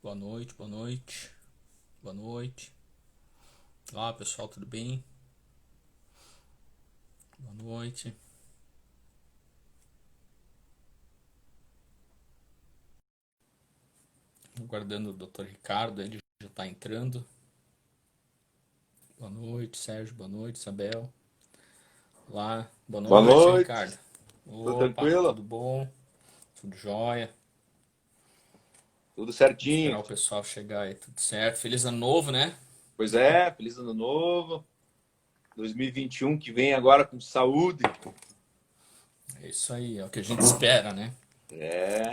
Boa noite, boa noite, boa noite. Olá pessoal, tudo bem? Boa noite. Aguardando o Dr. Ricardo, ele já está entrando. Boa noite, Sérgio, boa noite, Isabel. Olá, boa Boa noite, Ricardo. noite, tudo Opa, tranquilo? tudo bom? Tudo jóia? Tudo Vamos esperar certinho. o pessoal chegar aí, tudo certo. Feliz ano novo, né? Pois é, feliz ano novo. 2021 que vem agora com saúde. É isso aí, é o que a gente espera, né? É,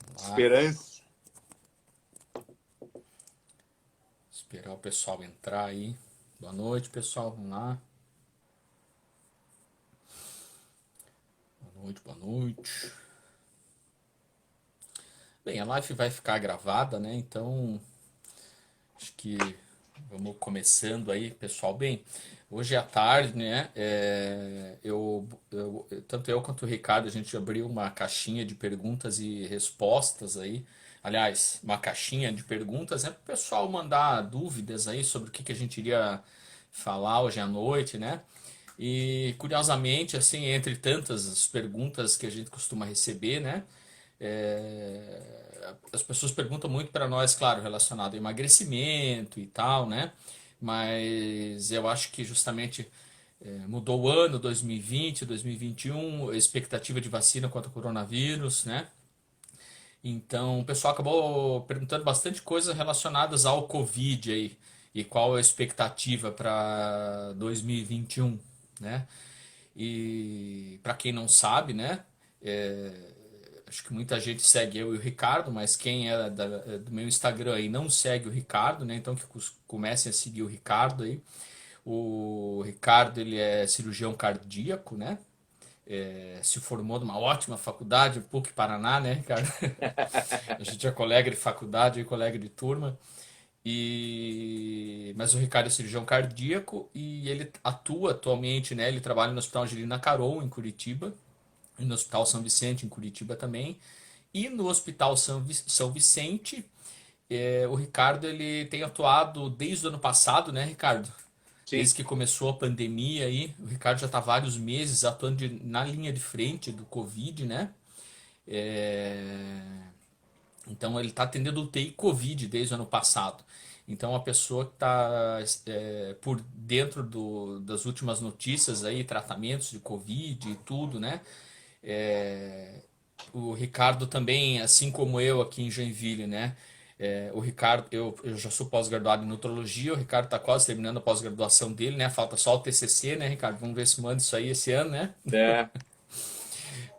Vamos lá, esperança. esperar o pessoal entrar aí. Boa noite, pessoal, vamos lá. Boa noite, boa noite. Bem, a live vai ficar gravada, né? Então, acho que vamos começando aí, pessoal. Bem, hoje à tarde, né? Tanto eu quanto o Ricardo, a gente abriu uma caixinha de perguntas e respostas aí. Aliás, uma caixinha de perguntas, né? Para o pessoal mandar dúvidas aí sobre o que a gente iria falar hoje à noite, né? E curiosamente, assim, entre tantas as perguntas que a gente costuma receber, né? As pessoas perguntam muito para nós, claro, relacionado a emagrecimento e tal, né? Mas eu acho que justamente mudou o ano 2020, 2021, a expectativa de vacina contra o coronavírus, né? Então o pessoal acabou perguntando bastante coisas relacionadas ao Covid aí e qual a expectativa para 2021, né? E para quem não sabe, né? é, Acho que muita gente segue eu e o Ricardo, mas quem é do meu Instagram aí não segue o Ricardo, né? Então que comecem a seguir o Ricardo aí. O Ricardo, ele é cirurgião cardíaco, né? Se formou numa ótima faculdade, PUC Paraná, né, Ricardo? A gente é colega de faculdade e colega de turma. Mas o Ricardo é cirurgião cardíaco e ele atua atualmente, né? Ele trabalha no Hospital Angelina Carol, em Curitiba, e no Hospital São Vicente, em Curitiba também. E no Hospital São Vicente, o Ricardo ele tem atuado desde o ano passado, né, Ricardo? Sim. Desde que começou a pandemia aí, o Ricardo já está vários meses atuando na linha de frente do Covid, né? É, Então ele está atendendo UTI Covid desde o ano passado. Então a pessoa que está por dentro das últimas notícias aí, tratamentos de Covid e tudo, né? É, o Ricardo também, assim como eu aqui em Joinville, né? O Ricardo, eu já sou pós-graduado em nutrologia, o Ricardo está quase terminando a pós-graduação dele, né? Falta só o TCC, né, Ricardo? Vamos ver se manda isso aí esse ano, né? É,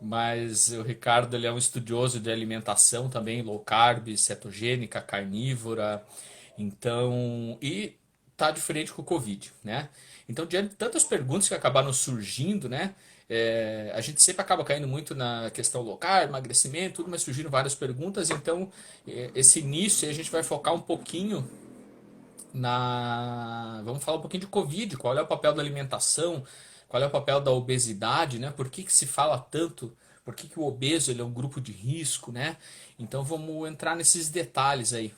Mas o Ricardo, ele é um estudioso de alimentação também, low carb, cetogênica, carnívora, então, e tá diferente com o Covid, né? Então, diante de tantas perguntas que acabaram surgindo, né? A gente sempre acaba caindo muito na questão low carb, emagrecimento, tudo, mas surgiram várias perguntas, então esse início aí a gente vai focar um pouquinho Vamos falar um pouquinho de Covid, qual é o papel da alimentação, qual é o papel da obesidade, né? Por que que se fala tanto? Por que que o obeso ele é um grupo de risco, né? Então vamos entrar nesses detalhes aí.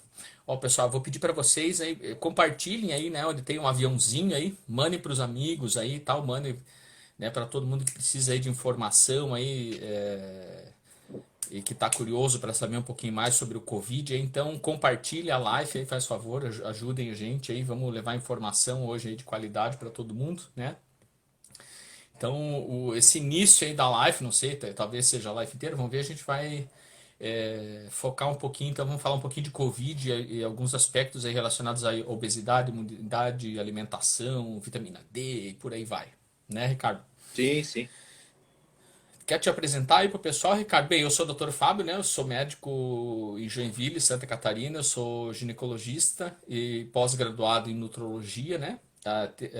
Ó, pessoal, vou pedir para vocês aí, compartilhem aí, né? Onde tem um aviãozinho aí, mandem para os amigos aí, e tal, mandem, né? Para todo mundo que precisa aí de informação aí, e que está curioso para saber um pouquinho mais sobre o Covid, então compartilhe a live aí, faz favor, ajudem a gente aí, vamos levar informação hoje aí de qualidade para todo mundo, né? Então, esse início aí da live, não sei, talvez seja a live inteira, vamos ver, a gente vai focar um pouquinho, então vamos falar um pouquinho de Covid e alguns aspectos aí relacionados à obesidade, imunidade, alimentação, vitamina D e por aí vai, né, Ricardo? sim, sim. Quer te apresentar aí pro pessoal, Ricardo? Bem, eu sou o Dr. Fábio, né? Eu sou médico em Joinville, Santa Catarina. Eu sou ginecologista e pós-graduado em nutrologia, né?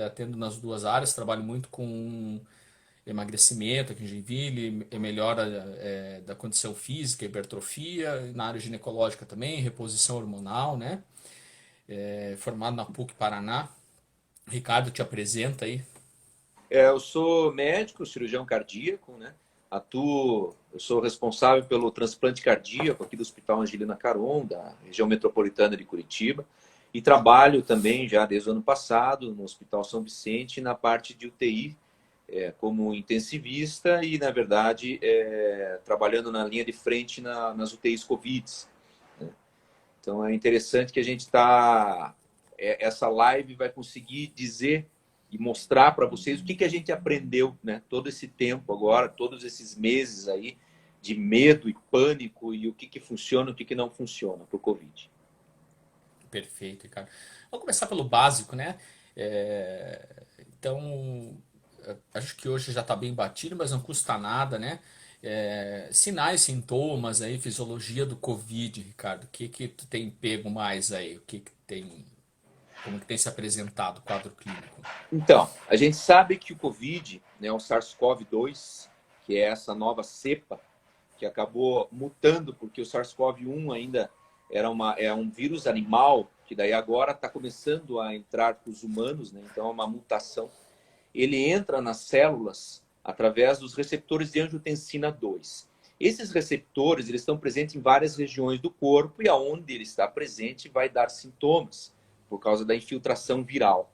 Atendo nas duas áreas. Trabalho muito com emagrecimento aqui em Joinville, melhora da condição física, hipertrofia, na área ginecológica também, reposição hormonal, né? Formado na PUC Paraná. Ricardo te apresenta aí. Eu sou médico, cirurgião cardíaco, né? Eu sou responsável pelo transplante cardíaco aqui do Hospital Angelina Caron, da região metropolitana de Curitiba, e trabalho também já desde o ano passado no Hospital São Vicente na parte de UTI, como intensivista e, na verdade, trabalhando na linha de frente nas UTIs Covid. Né? Então, é interessante que a gente está... essa live vai conseguir dizer e mostrar para vocês o que a gente aprendeu, né? Todo esse tempo agora, todos esses meses aí de medo e pânico e o que funciona e o que não funciona para o Covid. Perfeito, Ricardo. Vamos começar pelo básico, né? Então, acho que hoje já está bem batido, mas não custa nada, né? Sinais, sintomas aí, fisiologia do Covid, Ricardo. O que tu tem pego mais aí? O que tem, como que tem se apresentado o quadro clínico? Então, a gente sabe que o Covid, né, o SARS-CoV-2, que é essa nova cepa que acabou mutando, porque o SARS-CoV-1 ainda é um vírus animal, que daí agora está começando a entrar para os humanos, né? Então é uma mutação. Ele entra nas células através dos receptores de angiotensina 2. Esses receptores eles estão presentes em várias regiões do corpo e aonde ele está presente vai dar sintomas por causa da infiltração viral.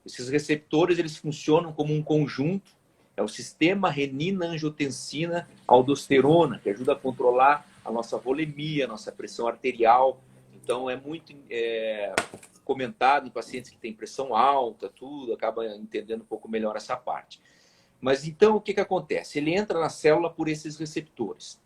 Esses receptores eles funcionam como um conjunto, é o sistema renina-angiotensina-aldosterona, que ajuda a controlar a nossa volemia, a nossa pressão arterial. Então é muito comentado em pacientes que têm pressão alta, tudo, acaba entendendo um pouco melhor essa parte. Mas então o que acontece? Ele entra na célula por esses receptores.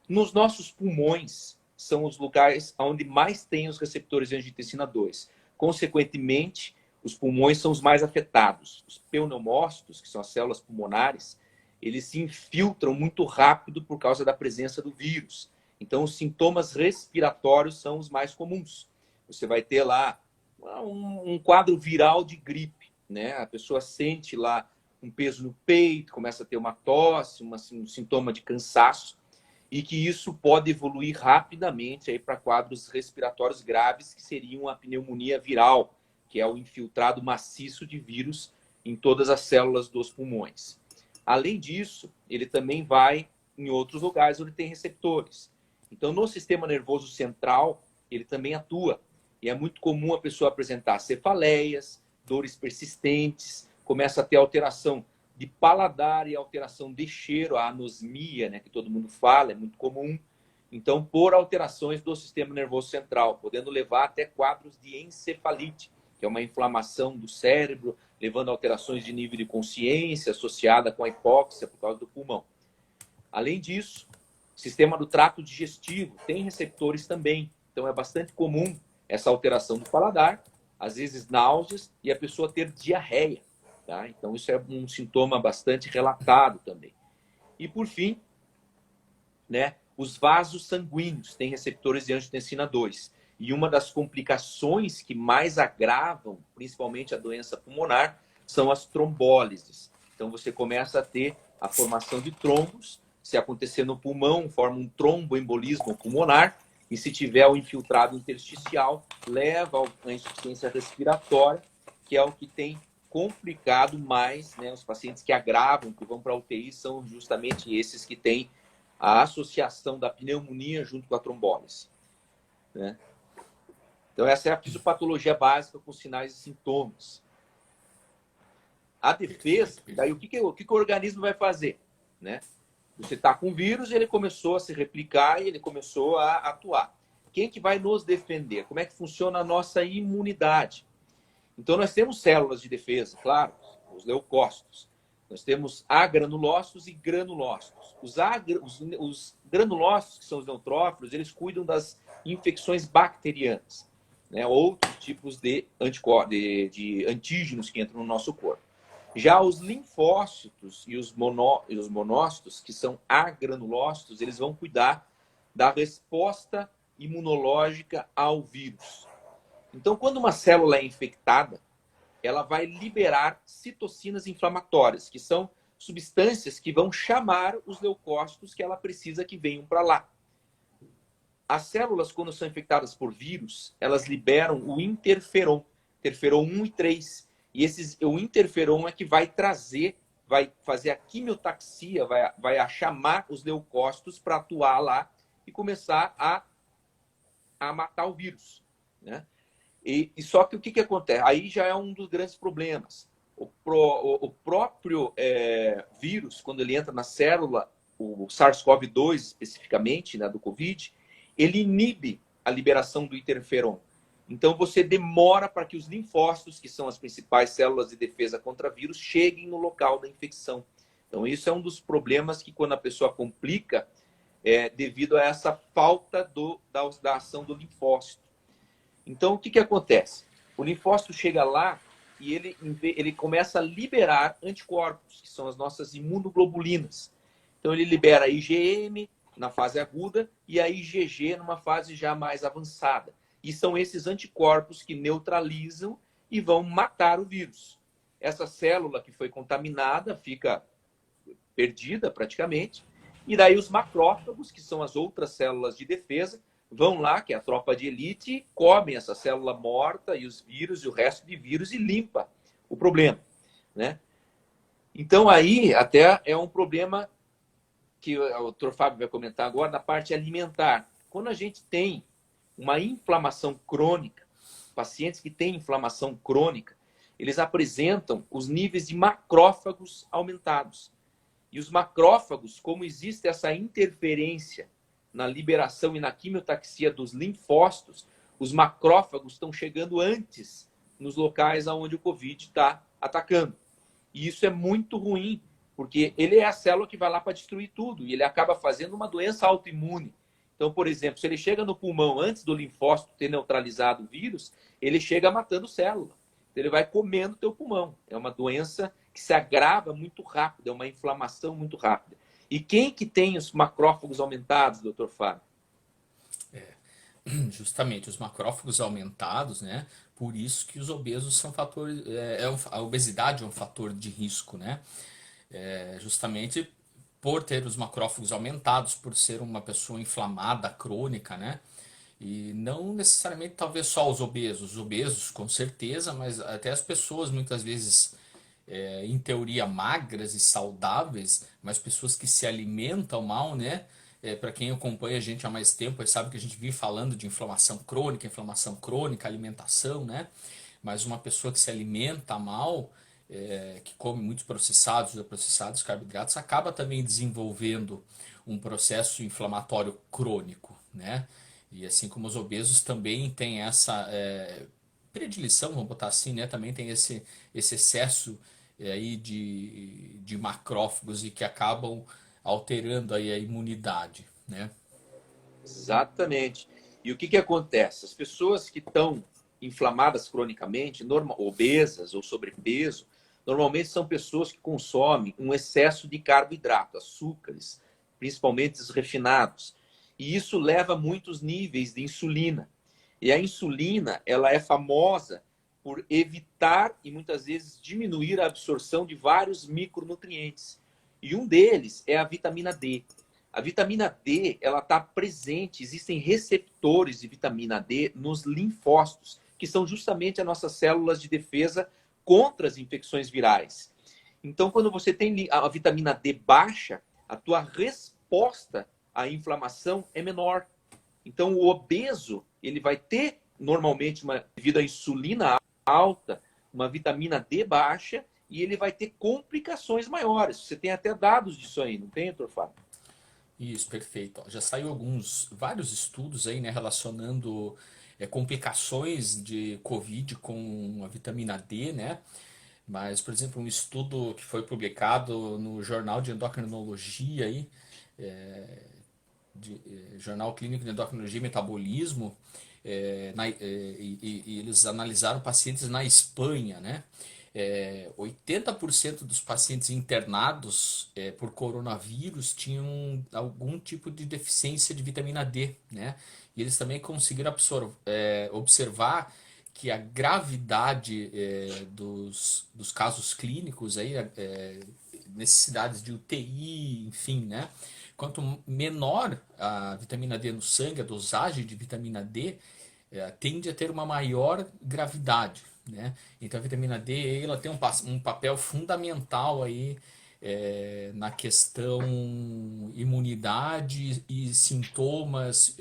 Nos nossos pulmões são os lugares onde mais tem os receptores de angiotensina 2. Consequentemente, os pulmões são os mais afetados. Os pneumócitos, que são as células pulmonares, eles se infiltram muito rápido por causa da presença do vírus. Então, os sintomas respiratórios são os mais comuns. Você vai ter lá um quadro viral de gripe, né? A pessoa sente lá um peso no peito, começa a ter uma tosse, um sintoma de cansaço, e que isso pode evoluir rapidamente para quadros respiratórios graves, que seriam a pneumonia viral, que é o infiltrado maciço de vírus em todas as células dos pulmões. Além disso, ele também vai em outros lugares onde tem receptores. Então, no sistema nervoso central, ele também atua. E é muito comum a pessoa apresentar cefaleias, dores persistentes, começa a ter alteração de paladar e alteração de cheiro, a anosmia, né, que todo mundo fala, é muito comum. Então, por alterações do sistema nervoso central, podendo levar até quadros de encefalite, que é uma inflamação do cérebro, levando a alterações de nível de consciência associada com a hipóxia por causa do pulmão. Além disso, o sistema do trato digestivo tem receptores também. Então, é bastante comum essa alteração do paladar, às vezes náuseas, e a pessoa ter diarreia. Tá? Então, isso é um sintoma bastante relatado também. E, por fim, né, os vasos sanguíneos têm receptores de angiotensina 2. E uma das complicações que mais agravam, principalmente a doença pulmonar, são as trombólises. Então, você começa a ter a formação de trombos. Se acontecer no pulmão, forma um tromboembolismo pulmonar. E se tiver o infiltrado intersticial, leva à insuficiência respiratória, que é o que tem complicado mais, né? Os pacientes que agravam, que vão para a UTI, são justamente esses que têm a associação da pneumonia junto com a trombólise. Né? Então, essa é a fisiopatologia básica com sinais e sintomas. A defesa, daí o que o organismo vai fazer? Né? Você está com vírus, ele começou a se replicar e ele começou a atuar. Quem que vai nos defender? Como é que funciona a nossa imunidade? Então, nós temos células de defesa, claro, os leucócitos. Nós temos agranulócitos e granulócitos. Os granulócitos, que são os neutrófilos, eles cuidam das infecções bacterianas, né? Outros tipos de antígenos que entram no nosso corpo. Já os linfócitos e os monócitos, que são agranulócitos, eles vão cuidar da resposta imunológica ao vírus. Então, quando uma célula é infectada, ela vai liberar citocinas inflamatórias, que são substâncias que vão chamar os leucócitos que ela precisa que venham para lá. As células, quando são infectadas por vírus, elas liberam o interferon 1 e 3. E o interferon é que vai trazer vai fazer a quimiotaxia, vai chamar os leucócitos para atuar lá e começar a matar o vírus, né? E só que o que acontece? Aí já é um dos grandes problemas. O próprio vírus, quando ele entra na célula, o SARS-CoV-2 especificamente, né, do Covid, ele inibe a liberação do interferon. Então você demora para que os linfócitos, que são as principais células de defesa contra vírus, cheguem no local da infecção. Então isso é um dos problemas que quando a pessoa complica, devido a essa falta da ação do linfócito. Então, o que acontece? O linfócito chega lá e ele começa a liberar anticorpos, que são as nossas imunoglobulinas. Então, ele libera a IgM na fase aguda e a IgG numa fase já mais avançada. E são esses anticorpos que neutralizam e vão matar o vírus. Essa célula que foi contaminada fica perdida praticamente. E daí os macrófagos, que são as outras células de defesa, vão lá, que é a tropa de elite, comem essa célula morta e os vírus e o resto de vírus e limpa o problema, né? Então aí até é um problema que o Dr. Fábio vai comentar agora na parte alimentar. Quando a gente tem uma inflamação crônica, pacientes que têm inflamação crônica, eles apresentam os níveis de macrófagos aumentados. E os macrófagos, como existe essa interferência na liberação e na quimiotaxia dos linfócitos, os macrófagos estão chegando antes nos locais onde o Covid está atacando. E isso é muito ruim, porque ele é a célula que vai lá para destruir tudo, e ele acaba fazendo uma doença autoimune. Então, por exemplo, se ele chega no pulmão antes do linfócito ter neutralizado o vírus, ele chega matando célula. Então, ele vai comendo o teu pulmão. É uma doença que se agrava muito rápido, é uma inflamação muito rápida. E quem que tem os macrófagos aumentados, doutor Fábio? Justamente, os macrófagos aumentados, né? Por isso que os obesos são fatores. A obesidade é um fator de risco, né? Justamente por ter os macrófagos aumentados, por ser uma pessoa inflamada, crônica, né? E não necessariamente talvez só os obesos com certeza, mas até as pessoas muitas vezes, em teoria, magras e saudáveis, mas pessoas que se alimentam mal, né? Para quem acompanha a gente há mais tempo, sabe que a gente vive falando de inflamação crônica, alimentação, né? Mas uma pessoa que se alimenta mal, que come muitos processados, carboidratos, acaba também desenvolvendo um processo inflamatório crônico, né? E assim como os obesos também têm essa predileção, vamos botar assim, né? Também tem esse excesso aí de macrófagos e que acabam alterando aí a imunidade, né? Exatamente. E o que acontece? As pessoas que estão inflamadas cronicamente, obesas ou sobrepeso, normalmente são pessoas que consomem um excesso de carboidrato, açúcares, principalmente os refinados. E isso leva a muitos níveis de insulina. E a insulina, ela é famosa por evitar e muitas vezes diminuir a absorção de vários micronutrientes. E um deles é a vitamina D. A vitamina D, ela está presente, existem receptores de vitamina D nos linfócitos, que são justamente as nossas células de defesa contra as infecções virais. Então, quando você tem a vitamina D baixa, a tua resposta à inflamação é menor. Então, o obeso, ele vai ter, normalmente, devido à insulina alta, uma vitamina D baixa, e ele vai ter complicações maiores. Você tem até dados disso aí, não tem, doutor Fábio? Isso, perfeito. Ó, já saiu vários estudos aí, né, relacionando complicações de Covid com a vitamina D, né? Mas, por exemplo, um estudo que foi publicado no Jornal de Endocrinologia aí, é, Jornal Clínico de Endocrinologia e Metabolismo, e eles analisaram pacientes na Espanha, né? 80% dos pacientes internados por coronavírus tinham algum tipo de deficiência de vitamina D, né? E eles também conseguiram observar que a gravidade dos casos clínicos aí, necessidades de UTI, enfim, né? Quanto menor a vitamina D no sangue, a dosagem de vitamina D, tende a ter uma maior gravidade, né? Então a vitamina D ela tem um papel fundamental aí na questão imunidade e sintomas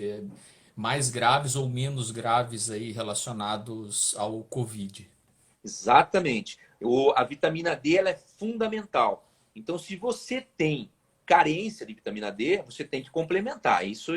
mais graves ou menos graves aí relacionados ao Covid. Exatamente. A vitamina D ela é fundamental. Então, se você tem carência de vitamina D, você tem que complementar. Isso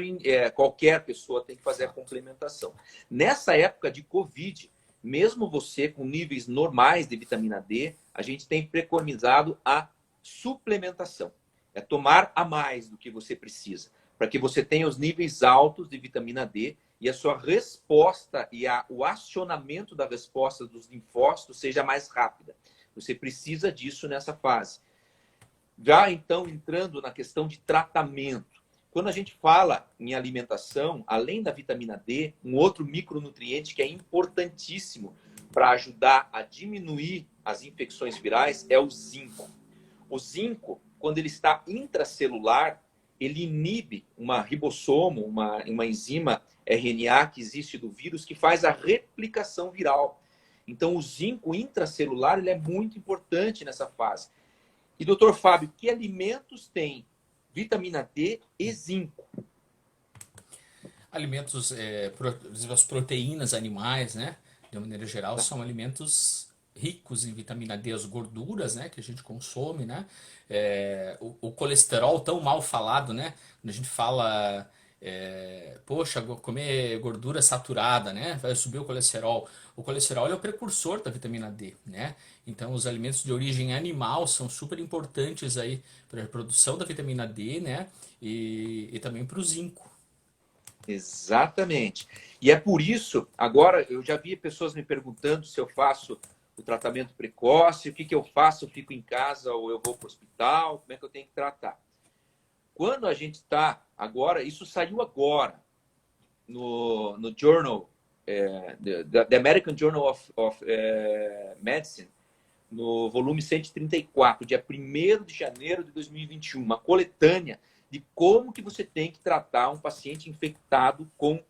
qualquer pessoa tem que fazer a complementação. Nessa época de Covid, mesmo você com níveis normais de vitamina D, a gente tem preconizado a suplementação. É tomar a mais do que você precisa, para que você tenha os níveis altos de vitamina D e a sua resposta e o acionamento da resposta dos linfócitos seja mais rápida. Você precisa disso nessa fase. Já então, entrando na questão de tratamento. Quando a gente fala em alimentação, além da vitamina D, um outro micronutriente que é importantíssimo para ajudar a diminuir as infecções virais é o zinco. O zinco, quando ele está intracelular, ele inibe uma ribossomo, uma enzima RNA que existe do vírus que faz a replicação viral. Então, o zinco intracelular ele é muito importante nessa fase. E, doutor Fábio, que alimentos têm vitamina D e zinco? Alimentos, as proteínas animais, né? De uma maneira geral, são alimentos ricos em vitamina D, as gorduras, né, que a gente consome, né? O colesterol tão mal falado, né? Quando a gente fala, poxa, comer gordura saturada, né? Vai subir o colesterol. O colesterol é o precursor da vitamina D, né? Então, os alimentos de origem animal são super importantes aí para a produção da vitamina D, né? E também para o zinco. Exatamente. E é por isso, agora, eu já vi pessoas me perguntando se eu faço o tratamento precoce, o que eu faço, eu fico em casa ou eu vou para o hospital, como é que eu tenho que tratar. Quando a gente está agora, isso saiu agora no Journal, The American Journal of Medicine, no volume 134, dia 1º de janeiro de 2021, uma coletânea de como que você tem que tratar um paciente infectado com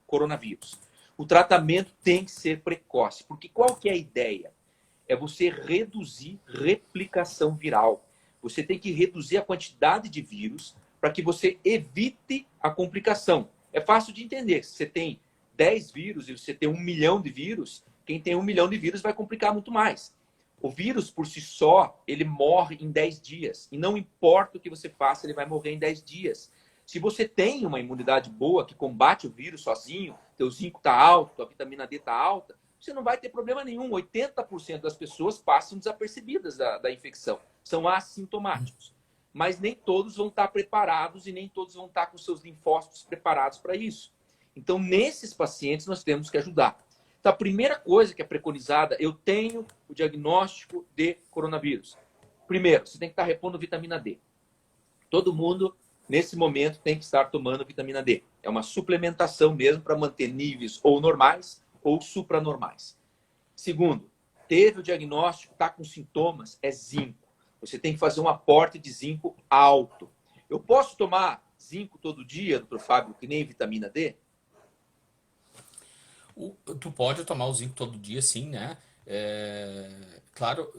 coronavírus. O tratamento tem que ser precoce, porque qual que é a ideia? É você reduzir replicação viral. Você tem que reduzir a quantidade de vírus para que você evite a complicação. É fácil de entender. Se você tem 10 vírus e você tem 1 milhão de vírus, quem tem 1 milhão de vírus vai complicar muito mais. O vírus, por si só, ele morre em 10 dias. E não importa o que você faça, ele vai morrer em 10 dias. Se você tem uma imunidade boa que combate o vírus sozinho, teu zinco está alto, a vitamina D está alta, você não vai ter problema nenhum. 80% das pessoas passam desapercebidas da infecção. São assintomáticos. Mas nem todos vão estar preparados e nem todos vão estar com seus linfócitos preparados para isso. Então, nesses pacientes, nós temos que ajudar. Então, a primeira coisa que é preconizada, eu tenho o diagnóstico de coronavírus. Primeiro, você tem que estar repondo vitamina D. Todo mundo, nesse momento, tem que estar tomando vitamina D. É uma suplementação mesmo para manter níveis ou normais ou supranormais. Segundo, teve o diagnóstico, está com sintomas, é zinco. Você tem que fazer um aporte de zinco alto. Eu posso tomar zinco todo dia, doutor Fábio, que nem vitamina D? Tu pode tomar o zinco todo dia, sim, né? Claro,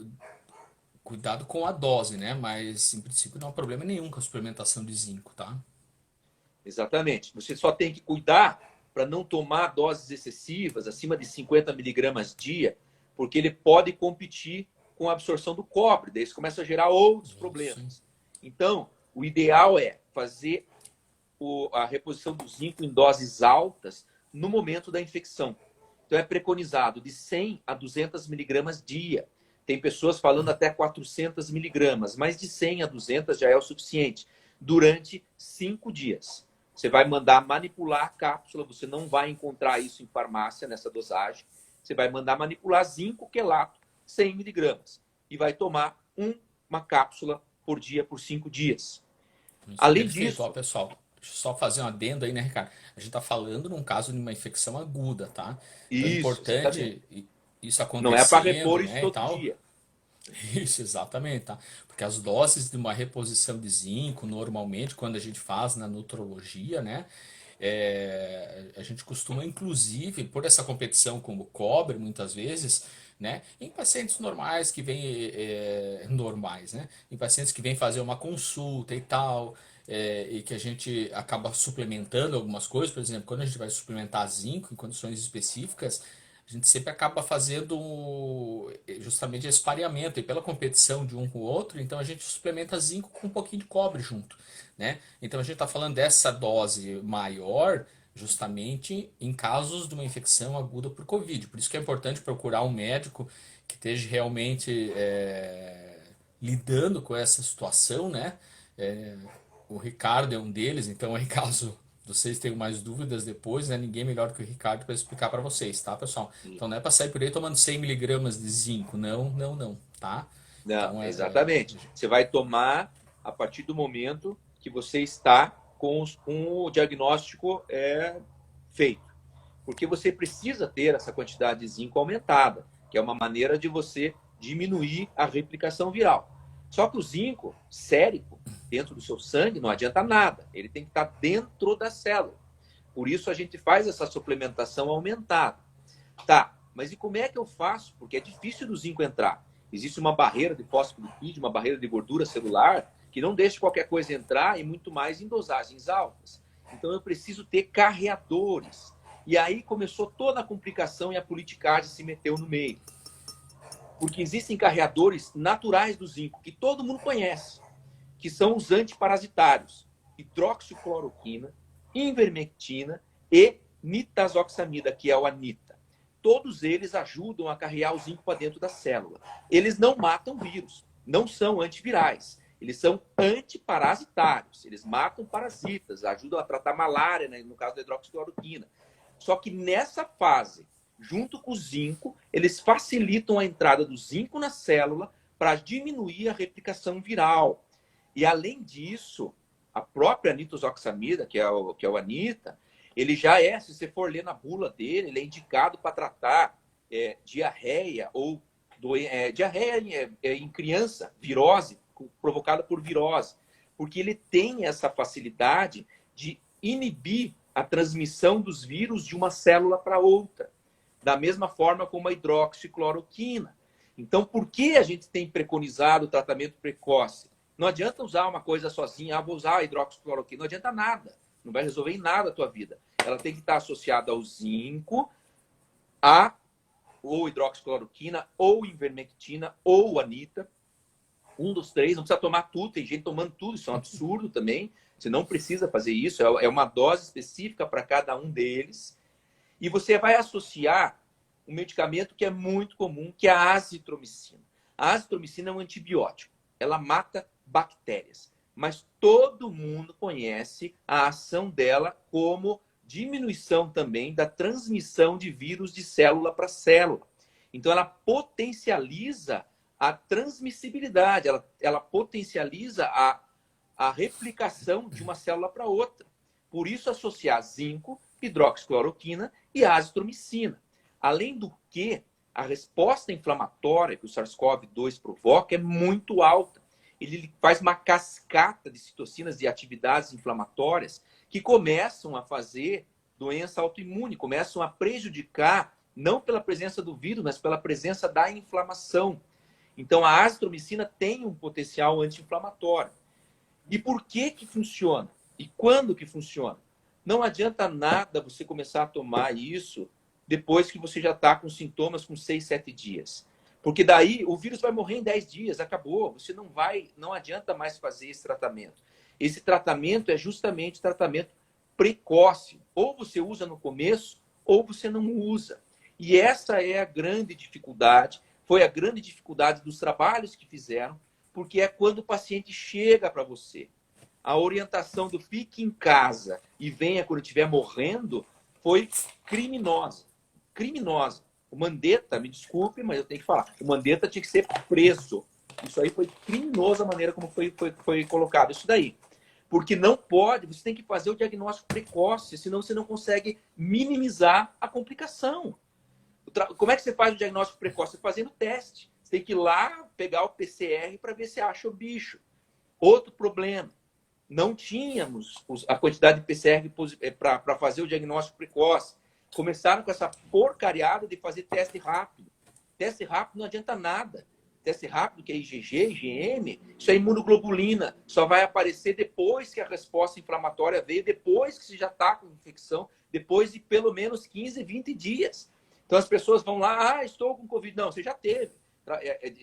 cuidado com a dose, né? Mas em princípio não há problema nenhum com a suplementação de zinco, tá? Exatamente. Você só tem que cuidar para não tomar doses excessivas, acima de 50 miligramas dia, porque ele pode competir com a absorção do cobre. Daí isso começa a gerar outros problemas. Então, o ideal é fazer a reposição do zinco em doses altas no momento da infecção. Então, é preconizado de 100 a 200 miligramas dia. Tem pessoas falando até 400 miligramas, mas de 100 a 200 já é o suficiente durante 5 dias. Você vai mandar manipular a cápsula, você não vai encontrar isso em farmácia nessa dosagem. Você vai mandar manipular zinco quelato, 100 miligramas, e vai tomar uma cápsula por dia por 5 dias. Isso, Além perfeito, disso, ó, pessoal. Deixa eu só fazer um adendo aí, né, Ricardo? A gente tá falando num caso de uma infecção aguda, tá? Então é isso, exatamente. importante isso Não é para acontecendo, repor isso né, e todo tal. dia. Isso, exatamente, tá? Porque as doses de uma reposição de zinco, normalmente, quando a gente faz na nutrologia, né? A gente costuma, inclusive, por essa competição com o cobre, muitas vezes, né? Em pacientes normais que vêm normais, né? Em pacientes que vêm fazer uma consulta e tal, e que a gente acaba suplementando algumas coisas, por exemplo, quando a gente vai suplementar zinco em condições específicas, a gente sempre acaba fazendo justamente esse pareamento e pela competição de um com o outro, então a gente suplementa zinco com um pouquinho de cobre junto, né? Então a gente está falando dessa dose maior justamente em casos de uma infecção aguda por Covid. Por isso que é importante procurar um médico que esteja realmente lidando com essa situação, né? É, o Ricardo é um deles, então aí caso vocês tenham mais dúvidas depois, né? Ninguém melhor que o Ricardo para explicar para vocês, tá, pessoal? Então não é para sair por aí tomando 100 miligramas de zinco, não, não, não, tá? Não, Então exatamente. Você vai tomar a partir do momento que você está com o diagnóstico feito. Porque você precisa ter essa quantidade de zinco aumentada, que é uma maneira de você diminuir a replicação viral. Só que o zinco sérico, dentro do seu sangue, não adianta nada. Ele tem que estar dentro da célula. Por isso a gente faz essa suplementação aumentada. Tá, mas e como é que eu faço? Porque é difícil do zinco entrar. Existe uma barreira de fosfolipídio, uma barreira de gordura celular, que não deixa qualquer coisa entrar e muito mais em dosagens altas. Então eu preciso ter carreadores. E aí começou toda a complicação e a politicagem se meteu no meio. Porque existem carreadores naturais do zinco, que todo mundo conhece, que são os antiparasitários. Hidroxicloroquina, ivermectina e nitazoxamida, que é o ANITA. Todos eles ajudam a carrear o zinco para dentro da célula. Eles não matam vírus, não são antivirais. Eles são antiparasitários. Eles matam parasitas, ajudam a tratar malária, né, no caso da hidroxicloroquina. Só que nessa fase, junto com o zinco, eles facilitam a entrada do zinco na célula para diminuir a replicação viral. E, além disso, a própria nitazoxamida, que é o ANITA, ele já se você for ler na bula dele, ele é indicado para tratar diarreia ou diarreia em criança, virose, provocada por virose, porque ele tem essa facilidade de inibir a transmissão dos vírus de uma célula para outra, da mesma forma como a hidroxicloroquina. Então, por que a gente tem preconizado o tratamento precoce? Não adianta usar uma coisa sozinha, vou usar a hidroxicloroquina, não adianta nada. Não vai resolver em nada a tua vida. Ela tem que estar associada ao zinco, ou hidroxicloroquina, ou ivermectina, ou ANITA. Um dos três, não precisa tomar tudo, tem gente tomando tudo, isso é um absurdo também. Você não precisa fazer isso, é uma dose específica para cada um deles. E você vai associar um medicamento que é muito comum, que é a azitromicina. A azitromicina é um antibiótico, ela mata bactérias. Mas todo mundo conhece a ação dela como diminuição também da transmissão de vírus de célula para célula. Então, ela potencializa a transmissibilidade, ela potencializa a replicação de uma célula para outra. Por isso, associar zinco, hidroxicloroquina e azitromicina. Além do que, a resposta inflamatória que o SARS-CoV-2 provoca é muito alta. Ele faz uma cascata de citocinas e atividades inflamatórias que começam a fazer doença autoimune, começam a prejudicar, não pela presença do vírus, mas pela presença da inflamação. Então, a azitromicina tem um potencial anti-inflamatório. E por que funciona? E quando que funciona? Não adianta nada você começar a tomar isso depois que você já está com sintomas com 6, 7 dias. Porque daí o vírus vai morrer em 10 dias, acabou. Você não adianta mais fazer esse tratamento. Esse tratamento é justamente tratamento precoce. Ou você usa no começo, ou você não usa. E essa é a grande dificuldade, foi a grande dificuldade dos trabalhos que fizeram, porque é quando o paciente chega para você. A orientação do fique em casa e venha quando estiver morrendo foi criminosa. Criminosa. O Mandetta, me desculpe, mas eu tenho que falar. O Mandetta tinha que ser preso. Isso aí foi criminoso a maneira como foi colocado. Isso daí. Porque não pode, você tem que fazer o diagnóstico precoce, senão você não consegue minimizar a complicação. Como é que você faz o diagnóstico precoce? Fazendo teste. Você tem que ir lá pegar o PCR para ver se acha o bicho. Outro problema. Não tínhamos a quantidade de PCR para fazer o diagnóstico precoce. Começaram com essa porcariada de fazer teste rápido. Teste rápido não adianta nada. Teste rápido, que é IgG, IgM, isso é imunoglobulina. Só vai aparecer depois que a resposta inflamatória veio, depois que você já está com infecção, depois de pelo menos 15, 20 dias. Então as pessoas vão lá, estou com Covid. Não, você já teve.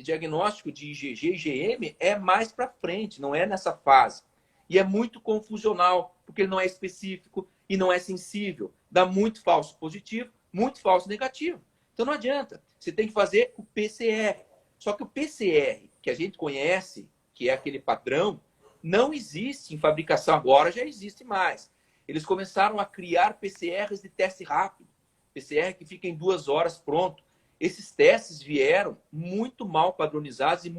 Diagnóstico de IgG, IgM é mais para frente, não é nessa fase. E é muito confusional, porque ele não é específico e não é sensível. Dá muito falso positivo, muito falso negativo. Então não adianta. Você tem que fazer o PCR. Só que o PCR, que a gente conhece, que é aquele padrão, não existe em fabricação agora, já existe mais. Eles começaram a criar PCRs de teste rápido. PCR que fica em 2 horas pronto. Esses testes vieram muito mal padronizados e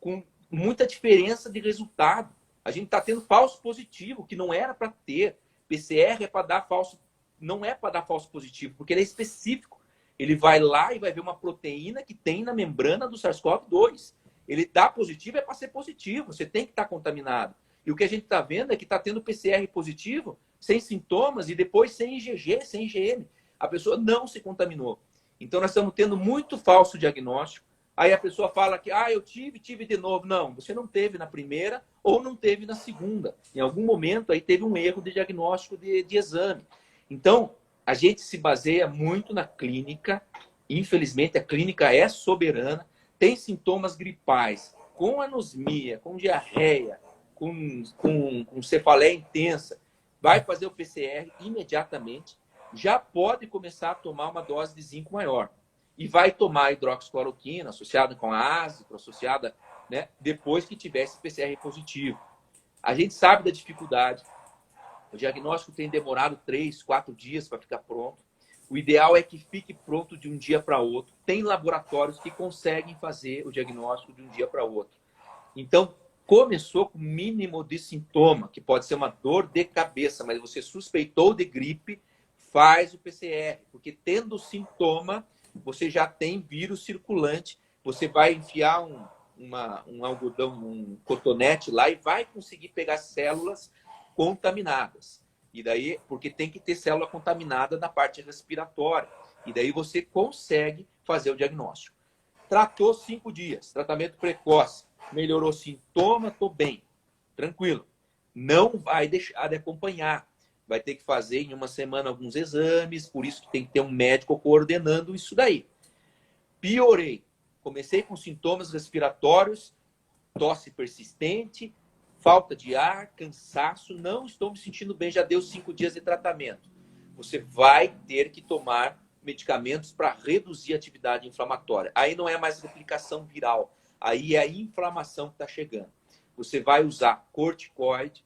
com muita diferença de resultado. A gente está tendo falso positivo, que não era para ter. PCR é para dar falso, não é para dar falso positivo, porque ele é específico. Ele vai lá e vai ver uma proteína que tem na membrana do SARS-CoV-2. Ele dá positivo, é para ser positivo. Você tem que estar contaminado. E o que a gente está vendo é que está tendo PCR positivo, sem sintomas, e depois sem IgG, sem IgM. A pessoa não se contaminou. Então, nós estamos tendo muito falso diagnóstico. Aí a pessoa fala que, eu tive de novo. Não, você não teve na primeira ou não teve na segunda. Em algum momento, aí teve um erro de diagnóstico de exame. Então, a gente se baseia muito na clínica. Infelizmente, a clínica é soberana. Tem sintomas gripais, com anosmia, com diarreia, com cefaleia intensa. Vai fazer o PCR imediatamente. Já pode começar a tomar uma dose de zinco maior. E vai tomar hidroxicloroquina, associada com a ácido, associada, né, depois que tiver esse PCR positivo. A gente sabe da dificuldade. O diagnóstico tem demorado 3, 4 dias para ficar pronto. O ideal é que fique pronto de um dia para outro. Tem laboratórios que conseguem fazer o diagnóstico de um dia para outro. Então, começou com o mínimo de sintoma, que pode ser uma dor de cabeça, mas você suspeitou de gripe, faz o PCR. Porque tendo sintoma, você já tem vírus circulante. Você vai enfiar um algodão, um cotonete lá e vai conseguir pegar células contaminadas. E daí, porque tem que ter célula contaminada na parte respiratória. E daí você consegue fazer o diagnóstico. Tratou 5 dias, tratamento precoce, melhorou sintoma, estou bem, tranquilo. Não vai deixar de acompanhar. Vai ter que fazer em uma semana alguns exames, por isso que tem que ter um médico coordenando isso daí. Piorei. Comecei com sintomas respiratórios, tosse persistente, falta de ar, cansaço, não estou me sentindo bem, já deu 5 dias de tratamento. Você vai ter que tomar medicamentos para reduzir a atividade inflamatória. Aí não é mais replicação viral, aí é a inflamação que está chegando. Você vai usar corticoide,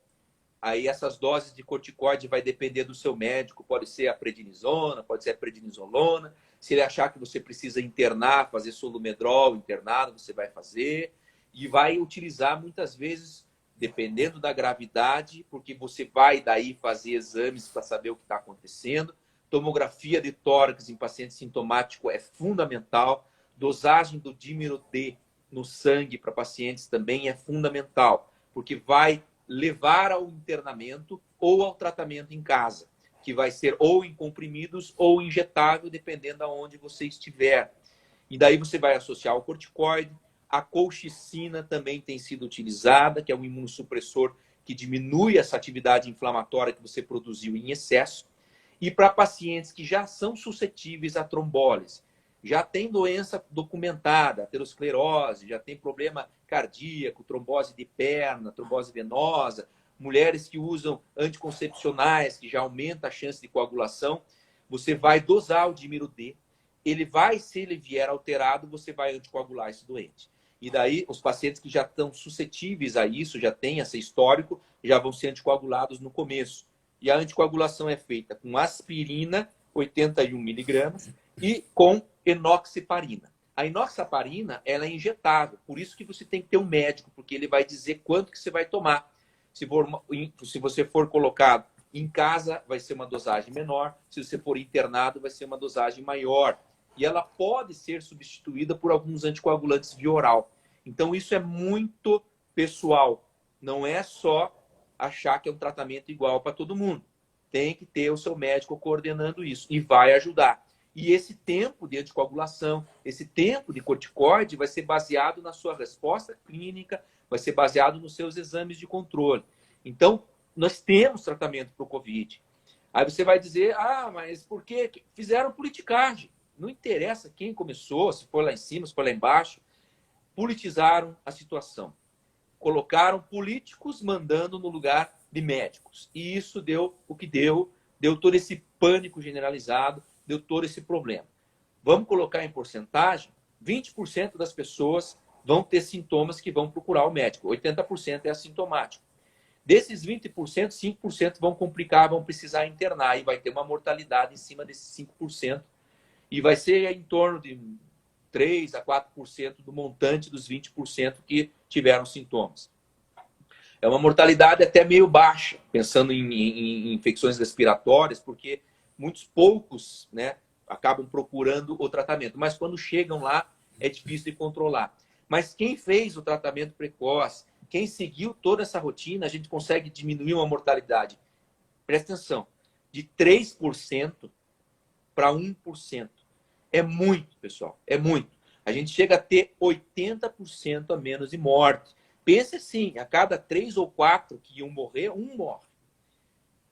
aí essas doses de corticoide vai depender do seu médico, pode ser a prednisona, pode ser a prednisolona. Se ele achar que você precisa internar, fazer solumedrol internado, você vai fazer. E vai utilizar muitas vezes, dependendo da gravidade, porque você vai daí fazer exames para saber o que está acontecendo. Tomografia de tórax em paciente sintomático é fundamental. Dosagem do dímero D no sangue para pacientes também é fundamental, porque vai levar ao internamento ou ao tratamento em casa, que vai ser ou em comprimidos ou injetável, dependendo de onde você estiver. E daí você vai associar o corticoide. A colchicina também tem sido utilizada, que é um imunossupressor que diminui essa atividade inflamatória que você produziu em excesso. E para pacientes que já são suscetíveis a trombólise, já tem doença documentada, aterosclerose, já tem problema cardíaco, trombose de perna, trombose venosa, mulheres que usam anticoncepcionais, que já aumenta a chance de coagulação, você vai dosar o dímero D. Se ele vier alterado, você vai anticoagular esse doente. E daí, os pacientes que já estão suscetíveis a isso, já têm esse histórico, já vão ser anticoagulados no começo. E a anticoagulação é feita com aspirina, 81 miligramas, e com enoxiparina. A enoxaparina, ela é injetável, por isso que você tem que ter um médico, porque ele vai dizer quanto que você vai tomar. Se você for colocado em casa, vai ser uma dosagem menor. Se você for internado, vai ser uma dosagem maior. E ela pode ser substituída por alguns anticoagulantes via oral. Então, isso é muito pessoal. Não é só achar que é um tratamento igual para todo mundo. Tem que ter o seu médico coordenando isso. E vai ajudar. E esse tempo de anticoagulação, esse tempo de corticoide vai ser baseado na sua resposta clínica, vai ser baseado nos seus exames de controle. Então, nós temos tratamento para o Covid. Aí você vai dizer, mas por que fizeram politicagem? Não interessa quem começou, se foi lá em cima, se foi lá embaixo. Politizaram a situação. Colocaram políticos mandando no lugar de médicos. E isso deu o que deu todo esse pânico generalizado, deu todo esse problema. Vamos colocar em porcentagem, 20% das pessoas vão ter sintomas que vão procurar o médico, 80% é assintomático. Desses 20%, 5% vão complicar, vão precisar internar e vai ter uma mortalidade em cima desses 5%. E vai ser em torno de 3 a 4% do montante dos 20% que tiveram sintomas. É uma mortalidade até meio baixa, pensando em infecções respiratórias, porque muitos poucos, né, acabam procurando o tratamento. Mas quando chegam lá, é difícil de controlar. Mas quem fez o tratamento precoce, quem seguiu toda essa rotina, a gente consegue diminuir uma mortalidade, presta atenção, de 3% para 1%. É muito, pessoal, é muito. A gente chega a ter 80% a menos de morte. Pense assim, a cada 3 ou 4 que iam morrer, um morre.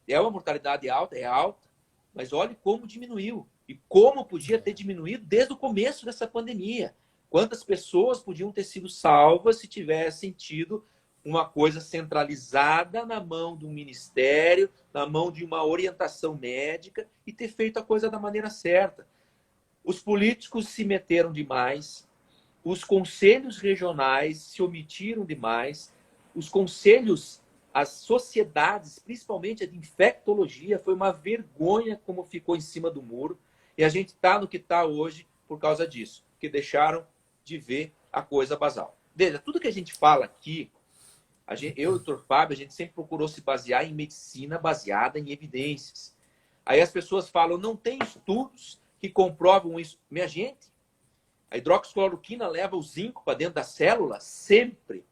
É uma mortalidade alta? É alta. Mas olhe como diminuiu. E como podia ter diminuído desde o começo dessa pandemia. Quantas pessoas podiam ter sido salvas se tivessem tido uma coisa centralizada na mão de um ministério, na mão de uma orientação médica e ter feito a coisa da maneira certa. Os políticos se meteram demais, os conselhos regionais se omitiram demais, os conselhos, as sociedades, principalmente a de infectologia, foi uma vergonha como ficou em cima do muro. E a gente está no que está hoje por causa disso, porque deixaram de ver a coisa basal. Veja, tudo que a gente fala aqui, eu e o Dr. Fábio, a gente sempre procurou se basear em medicina baseada em evidências. Aí as pessoas falam, não tem estudos que comprovam isso. Minha gente, a hidroxicloroquina leva o zinco para dentro da célula sempre,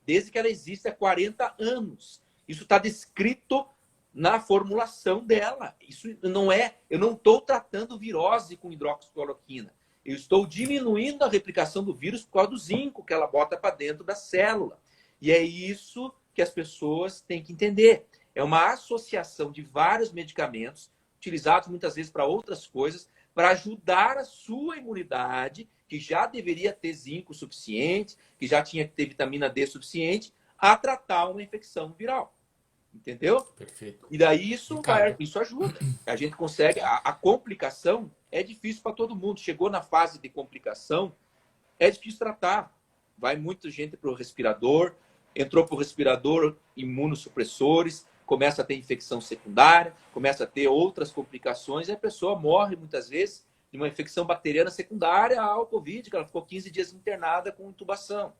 desde que ela existe há 40 anos. Isso está descrito na formulação dela. Isso não é, eu não estou tratando virose com hidroxicloroquina. Eu estou diminuindo a replicação do vírus por causa do zinco que ela bota para dentro da célula. E é isso que as pessoas têm que entender. É uma associação de vários medicamentos, utilizados muitas vezes para outras coisas, para ajudar a sua imunidade, que já deveria ter zinco suficiente, que já tinha que ter vitamina D suficiente, a tratar uma infecção viral. Entendeu? Perfeito. E daí isso ajuda. A gente consegue. A complicação é difícil para todo mundo. Chegou na fase de complicação, é difícil tratar. Vai muita gente para o respirador, entrou para o respirador, imunossupressores, começa a ter infecção secundária, começa a ter outras complicações e a pessoa morre muitas vezes de uma infecção bacteriana secundária ao Covid, que ela ficou 15 dias internada com intubação.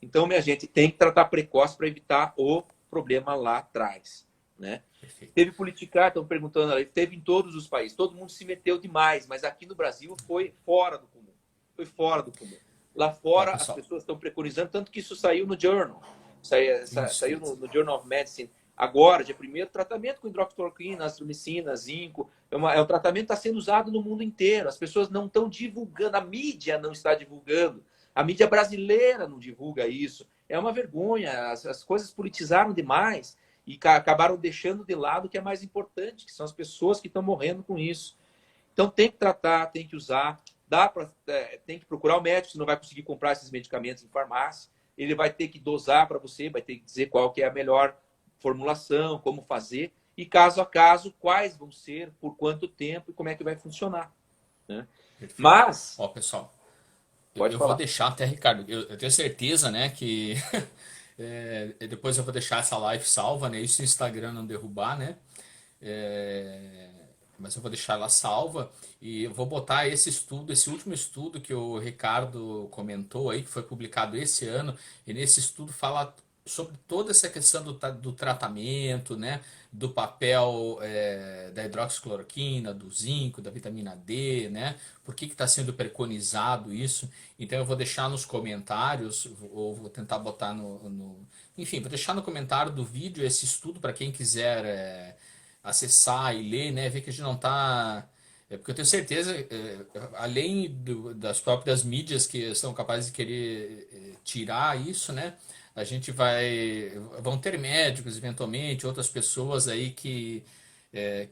Então, minha gente, tem que tratar precoce para evitar o problema lá atrás, né? Perfeito. Teve politicagem, estão perguntando ali, teve em todos os países, todo mundo se meteu demais, mas aqui no Brasil foi fora do comum. Foi fora do comum. Lá fora as pessoas estão preconizando, tanto que isso saiu no Journal, saiu no Journal of Medicine. Agora, de primeiro, tratamento com hidroxicloroquina, azitromicina, zinco, é um tratamento que está sendo usado no mundo inteiro. As pessoas não estão divulgando, a mídia não está divulgando, a mídia brasileira não divulga isso. É uma vergonha, as coisas politizaram demais e acabaram deixando de lado o que é mais importante, que são as pessoas que estão morrendo com isso. Então tem que tratar, tem que usar, tem que procurar o médico, você não vai conseguir comprar esses medicamentos em farmácia, ele vai ter que dosar para você, vai ter que dizer qual que é a melhor formulação, como fazer, e caso a caso, quais vão ser, por quanto tempo e como é que vai funcionar. Né? Mas... Ó, pessoal, pode eu falar. vou deixar até, Ricardo, eu tenho certeza, né, que depois eu vou deixar essa live salva, né, isso o Instagram não derrubar, né, mas eu vou deixar ela salva e eu vou botar esse estudo, esse último estudo que o Ricardo comentou aí, que foi publicado esse ano, e nesse estudo fala sobre toda essa questão do tratamento, né, do papel da hidroxicloroquina, do zinco, da vitamina D, né, por que está sendo preconizado isso. Então eu vou deixar nos comentários, ou vou tentar botar enfim, vou deixar no comentário do vídeo esse estudo para quem quiser acessar e ler, né, ver que a gente não está É porque eu tenho certeza, além das próprias mídias que são capazes de querer tirar isso, né? A gente vão ter médicos, eventualmente, outras pessoas aí que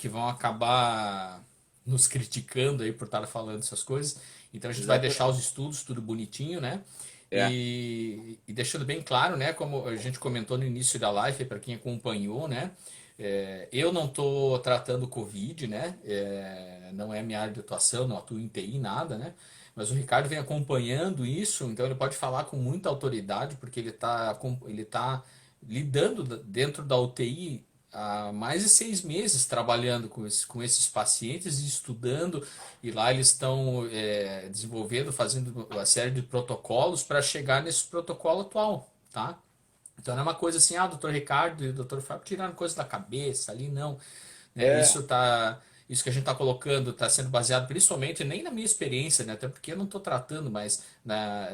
vão acabar nos criticando aí por estar falando essas coisas. Então a gente vai deixar os Exatamente. estudos tudo bonitinho, né? É, E deixando bem claro, né? Como a gente comentou no início da live, para quem acompanhou, né? Eu não estou tratando Covid, né? Não é minha área de atuação, não atuo em TI, nada, né? Mas o Ricardo vem acompanhando isso, então ele pode falar com muita autoridade, porque ele tá lidando dentro da UTI há mais de 6 meses trabalhando com esses pacientes e estudando, e lá eles estão desenvolvendo, fazendo uma série de protocolos para chegar nesse protocolo atual, tá? Então não é uma coisa assim, doutor Ricardo e o doutor Fábio tiraram coisa da cabeça ali, não. Né? é, Isso que a gente está colocando está sendo baseado principalmente nem na minha experiência, né? Até porque eu não estou tratando, mas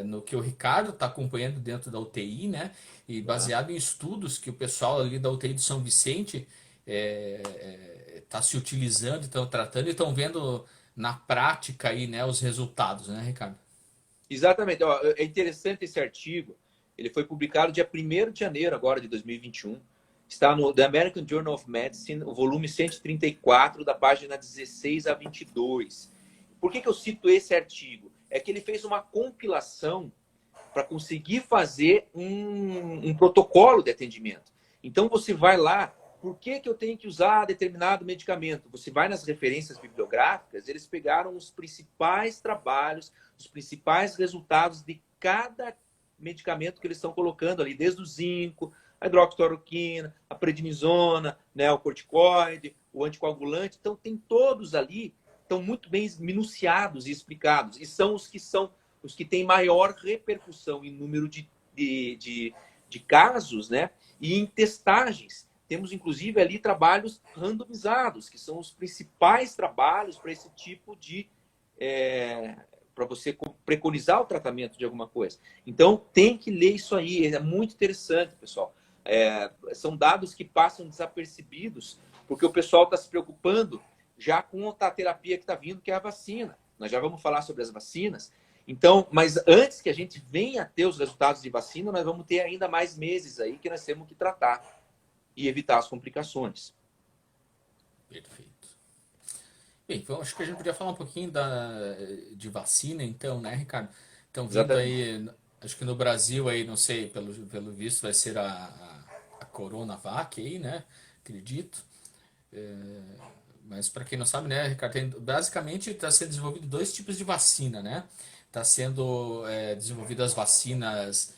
no que o Ricardo está acompanhando dentro da UTI, né? E tá. baseado em estudos que o pessoal ali da UTI de São Vicente está se utilizando, estão tratando e estão vendo na prática aí, né, os resultados, né, Ricardo? Exatamente. Ó, é interessante esse artigo. Ele foi publicado dia 1º de janeiro agora de 2021. Está no The American Journal of Medicine, o volume 134, da página 16 a 22. Por que eu cito esse artigo? É que ele fez uma compilação para conseguir fazer um protocolo de atendimento. Então, você vai lá, por que eu tenho que usar determinado medicamento? Você vai nas referências bibliográficas, eles pegaram os principais trabalhos, os principais resultados de cada medicamento que eles estão colocando ali, desde o zinco, a hidroxicloroquina, a prednisona, né, o corticoide, o anticoagulante. Então, tem todos ali, estão muito bem minuciados e explicados. E são os que têm maior repercussão em número de casos, né? E em testagens. Temos, inclusive, ali trabalhos randomizados, que são os principais trabalhos para esse tipo de... para você preconizar o tratamento de alguma coisa. Então, tem que ler isso aí. É muito interessante, pessoal. São dados que passam desapercebidos, porque o pessoal está se preocupando já com a terapia que está vindo, que é a vacina. Nós já vamos falar sobre as vacinas. Então, mas antes que a gente venha a ter os resultados de vacina, nós vamos ter ainda mais meses aí que nós temos que tratar e evitar as complicações. Perfeito. Bem, então acho que a gente podia falar um pouquinho de vacina, então, né, Ricardo? Estão vindo Exatamente. aí, acho que no Brasil aí, não sei, pelo visto vai ser a Coronavac aí, né? Acredito. Mas para quem não sabe, né, Ricardo, basicamente está sendo desenvolvido dois tipos de vacina, né? Está sendo desenvolvidas as vacinas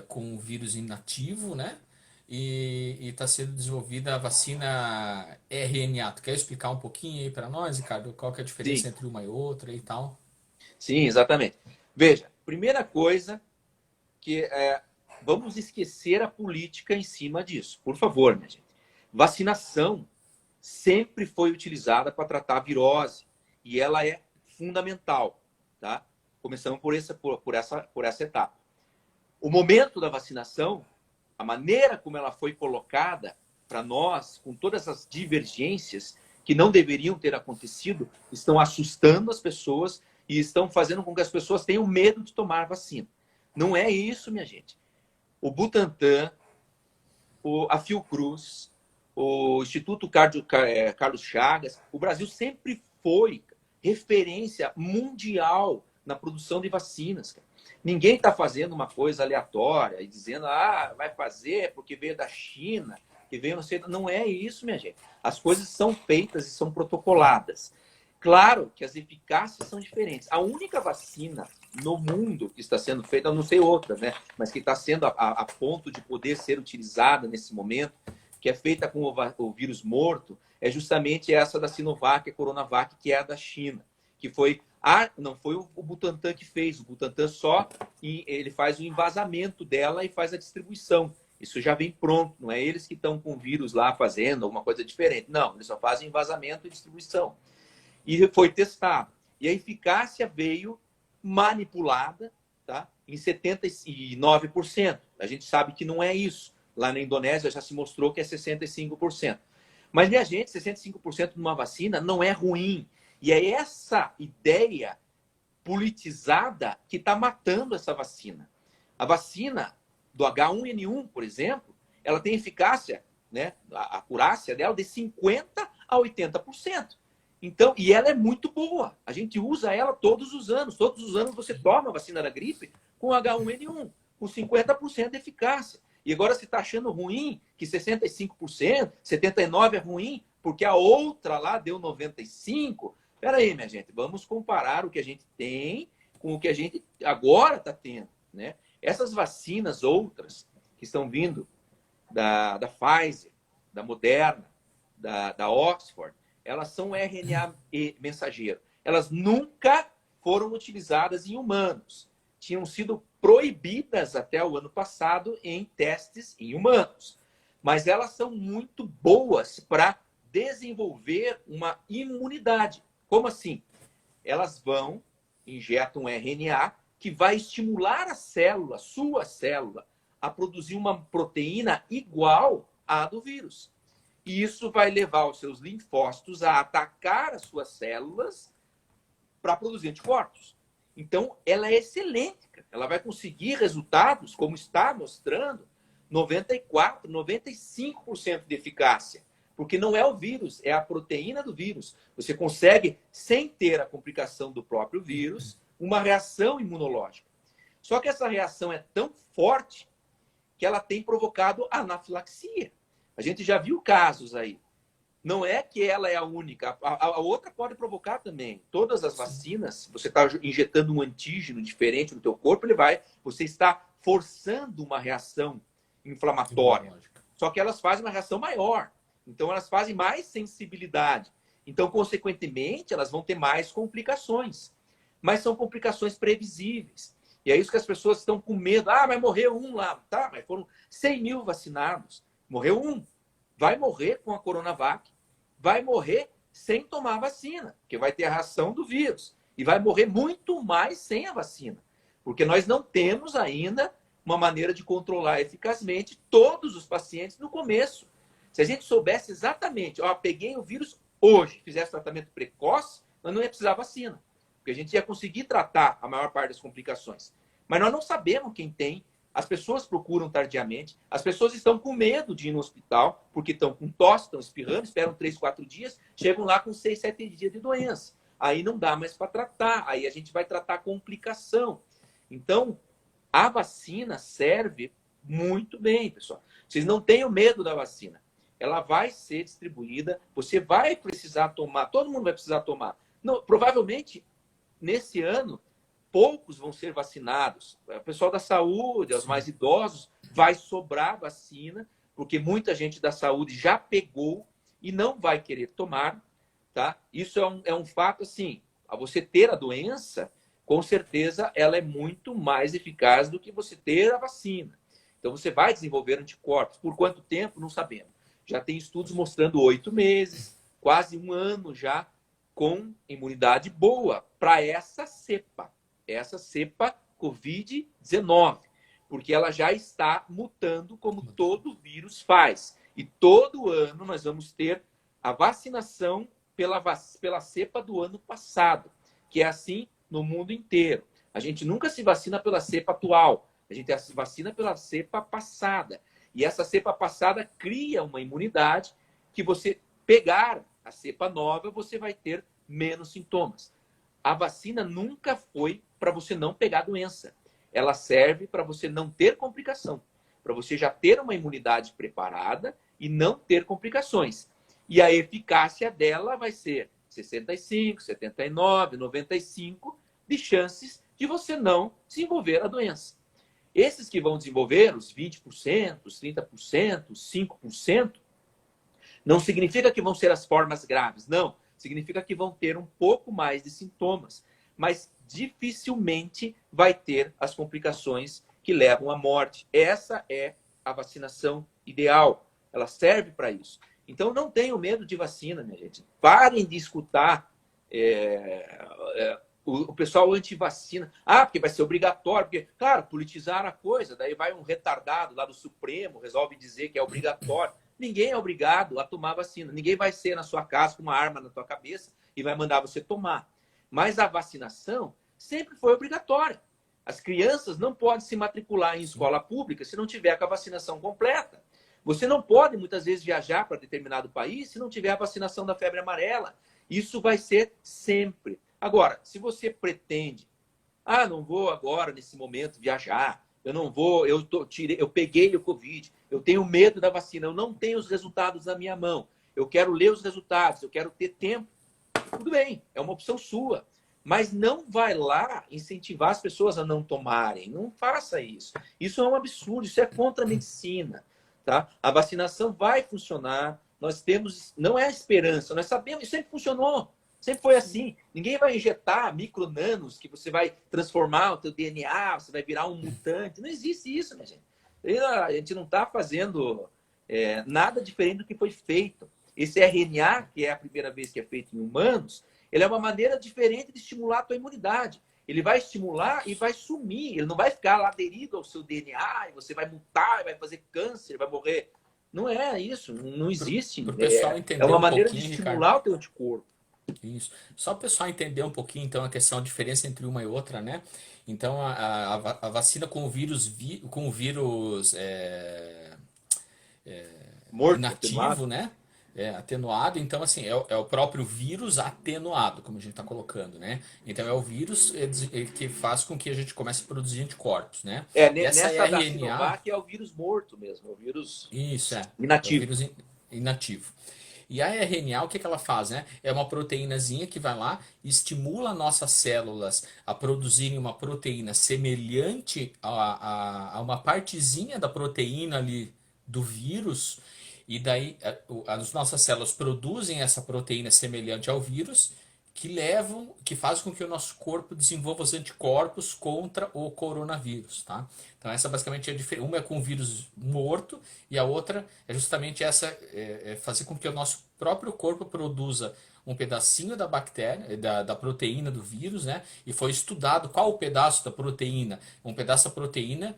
com vírus inativo, né? E está sendo desenvolvida a vacina RNA. Tu quer explicar um pouquinho aí para nós, Ricardo, qual que é a diferença Sim, entre uma e outra e tal? sim, exatamente. Veja, primeira coisa que vamos esquecer a política em cima disso, por favor, minha gente. Vacinação sempre foi utilizada para tratar a virose e ela é fundamental, tá? Começamos por essa etapa. O momento da vacinação, a maneira como ela foi colocada para nós, com todas as divergências que não deveriam ter acontecido, estão assustando as pessoas e estão fazendo com que as pessoas tenham medo de tomar vacina. Não é isso, minha gente. O Butantan, a Fiocruz, o Instituto Carlos Chagas, o Brasil sempre foi referência mundial na produção de vacinas. Ninguém está fazendo uma coisa aleatória e dizendo, vai fazer porque veio da China, que veio não sei. Não é isso, minha gente. As coisas são feitas e são protocoladas. Claro que as eficácias são diferentes. A única vacina no mundo que está sendo feita, eu não sei outra, né? Mas que está sendo a ponto de poder ser utilizada nesse momento, que é feita com o vírus morto, é justamente essa da Sinovac, a Coronavac, que é a da China, que foi não foi o Butantan que fez, o Butantan ele faz o envasamento dela e faz a distribuição. Isso já vem pronto, não é eles que estão com o vírus lá fazendo alguma coisa diferente. Não, eles só fazem envasamento e distribuição. E foi testado. E a eficácia veio manipulada, tá? Em 79%. A gente sabe que não é isso. Lá na Indonésia já se mostrou que é 65%. Mas, minha gente, 65% numa vacina não é ruim. E é essa ideia politizada que está matando essa vacina. A vacina do H1N1, por exemplo, ela tem eficácia, né, a acurácia dela de 50% a 80%. Então, e ela é muito boa. A gente usa ela todos os anos. Todos os anos você toma a vacina da gripe com H1N1, com 50% de eficácia. E agora você está achando ruim que 65%, 79% é ruim, porque a outra lá deu 95%. Espera aí, minha gente, vamos comparar o que a gente tem com o que a gente agora está tendo, né? Essas vacinas outras que estão vindo da Pfizer, da Moderna, da Oxford, elas são RNA mensageiro. Elas nunca foram utilizadas em humanos. Tinham sido proibidas até o ano passado em testes em humanos. Mas elas são muito boas para desenvolver uma imunidade. Como assim? Elas injetam um RNA que vai estimular a célula, sua célula, a produzir uma proteína igual à do vírus. E isso vai levar os seus linfócitos a atacar as suas células para produzir anticorpos. Então, ela é excelente. Ela vai conseguir resultados, como está mostrando, 94%, 95% de eficácia. Porque não é o vírus, é a proteína do vírus. Você consegue, sem ter a complicação do próprio vírus, uma reação imunológica. Só que essa reação é tão forte que ela tem provocado anafilaxia. A gente já viu casos aí. Não é que ela é a única. A outra pode provocar também. Todas as vacinas, você está injetando um antígeno diferente no teu corpo, você está forçando uma reação inflamatória. Só que elas fazem uma reação maior. Então, elas fazem mais sensibilidade. Então, consequentemente, elas vão ter mais complicações. Mas são complicações previsíveis. E é isso que as pessoas estão com medo. Ah, mas morreu um lá. Tá, mas foram 100 mil vacinados. Morreu um. Vai morrer com a Coronavac. Vai morrer sem tomar a vacina, porque vai ter a reação do vírus. E vai morrer muito mais sem a vacina. Porque nós não temos ainda uma maneira de controlar eficazmente todos os pacientes no começo. Se a gente soubesse exatamente, peguei o vírus hoje, fizesse tratamento precoce, nós não ia precisar vacina. Porque a gente ia conseguir tratar a maior parte das complicações. Mas nós não sabemos quem tem. As pessoas procuram tardiamente. As pessoas estão com medo de ir no hospital, porque estão com tosse, estão espirrando, esperam 3, 4 dias, chegam lá com 6, 7 dias de doença. Aí não dá mais para tratar. Aí a gente vai tratar complicação. Então, a vacina serve muito bem, pessoal. Vocês não tenham medo da vacina. Ela vai ser distribuída, você vai precisar tomar, todo mundo vai precisar tomar. Não, provavelmente, nesse ano, poucos vão ser vacinados. O pessoal da saúde, os mais idosos, vai sobrar vacina, porque muita gente da saúde já pegou e não vai querer tomar. Tá? Isso é um fato, assim, a você ter a doença, com certeza, ela é muito mais eficaz do que você ter a vacina. Então, você vai desenvolver anticorpos. Por quanto tempo? Não sabemos. Já tem estudos mostrando 8 meses, quase 1 ano já, com imunidade boa para essa cepa Covid-19, porque ela já está mutando como todo vírus faz. E todo ano nós vamos ter a vacinação pela cepa do ano passado, que é assim no mundo inteiro. A gente nunca se vacina pela cepa atual, a gente se vacina pela cepa passada. E essa cepa passada cria uma imunidade que você pegar a cepa nova, você vai ter menos sintomas. A vacina nunca foi para você não pegar a doença. Ela serve para você não ter complicação, para você já ter uma imunidade preparada e não ter complicações. E a eficácia dela vai ser 65, 79, 95 de chances de você não desenvolver a doença. Esses que vão desenvolver, os 20%, os 30%, os 5%, não significa que vão ser as formas graves, não. Significa que vão ter um pouco mais de sintomas, mas dificilmente vai ter as complicações que levam à morte. Essa é a vacinação ideal. Ela serve para isso. Então, não tenham medo de vacina, minha gente. Parem de escutar o pessoal anti-vacina. Porque vai ser obrigatório. Porque, claro, politizaram a coisa. Daí vai um retardado lá do Supremo, resolve dizer que é obrigatório. ninguém é obrigado a tomar vacina. Ninguém vai ser na sua casa com uma arma na tua cabeça e vai mandar você tomar. Mas a vacinação sempre foi obrigatória. As crianças não podem se matricular em escola pública se não tiver com a vacinação completa. Você não pode, muitas vezes, viajar para determinado país se não tiver a vacinação da febre amarela. Isso vai ser sempre. Agora, se você pretende, não vou agora, nesse momento, viajar, eu não vou, eu peguei o Covid, eu tenho medo da vacina, eu não tenho os resultados na minha mão, eu quero ler os resultados, eu quero ter tempo, tudo bem, é uma opção sua. Mas não vai lá incentivar as pessoas a não tomarem. Não faça isso. Isso é um absurdo, isso é contra a medicina. Tá? A vacinação vai funcionar. Nós temos, não é a esperança, nós sabemos, isso sempre funcionou. Sempre foi assim. Ninguém vai injetar micronanos que você vai transformar o teu DNA, você vai virar um mutante. Não existe isso, minha gente. A gente não está fazendo nada diferente do que foi feito. Esse RNA, que é a primeira vez que é feito em humanos, ele é uma maneira diferente de estimular a tua imunidade. Ele vai estimular e vai sumir. Ele não vai ficar lá aderido ao seu DNA e você vai mutar, vai fazer câncer, vai morrer. Não é isso. Não existe. Para o pessoal entender é uma um maneira pouquinho, de estimular Ricardo. o teu anticorpo. Isso. Só o pessoal entender um pouquinho, então, a diferença entre uma e outra, né? Então, a vacina com o vírus, Morto, inativo, atenuado. né? Atenuado, então assim, é o próprio vírus atenuado, como a gente está colocando, né? Então é o vírus que faz com que a gente comece a produzir anticorpos, né? E essa Nessa da RNA, Sinovac é o vírus morto mesmo, é o vírus isso é o inativo. vírus inativo. E a RNA, o que que ela faz, né? É uma proteínazinha que vai lá e estimula nossas células a produzirem uma proteína semelhante a uma partezinha da proteína ali do vírus. E daí as nossas células produzem essa proteína semelhante ao vírus que faz com que o nosso corpo desenvolva os anticorpos contra o coronavírus, tá? Então essa basicamente é a diferença. Uma é com o vírus morto e a outra é justamente essa fazer com que o nosso próprio corpo produza um pedacinho da bactéria, da proteína do vírus, né? E foi estudado qual o pedaço da proteína, um pedaço da proteína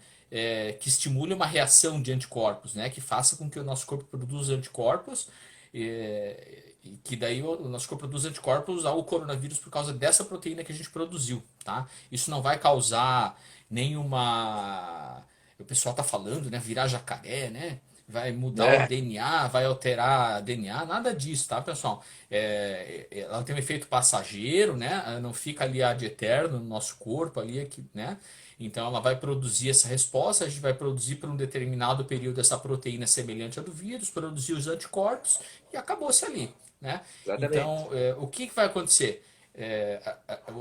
que estimule uma reação de anticorpos, né? Que faça com que o nosso corpo produza anticorpos, e que daí o nosso corpo produz anticorpos ao coronavírus por causa dessa proteína que a gente produziu, tá? Isso não vai causar nenhuma... O pessoal tá falando, né? Virar jacaré, né? Vai mudar o DNA, vai alterar DNA, nada disso, tá, pessoal? Ela tem um efeito passageiro, né? Ela não fica ali ad eterno no nosso corpo ali, aqui, né? Então ela vai produzir essa resposta, a gente vai produzir por um determinado período essa proteína semelhante à do vírus, produzir os anticorpos e acabou-se ali, né? Exatamente. Então, o que que vai acontecer?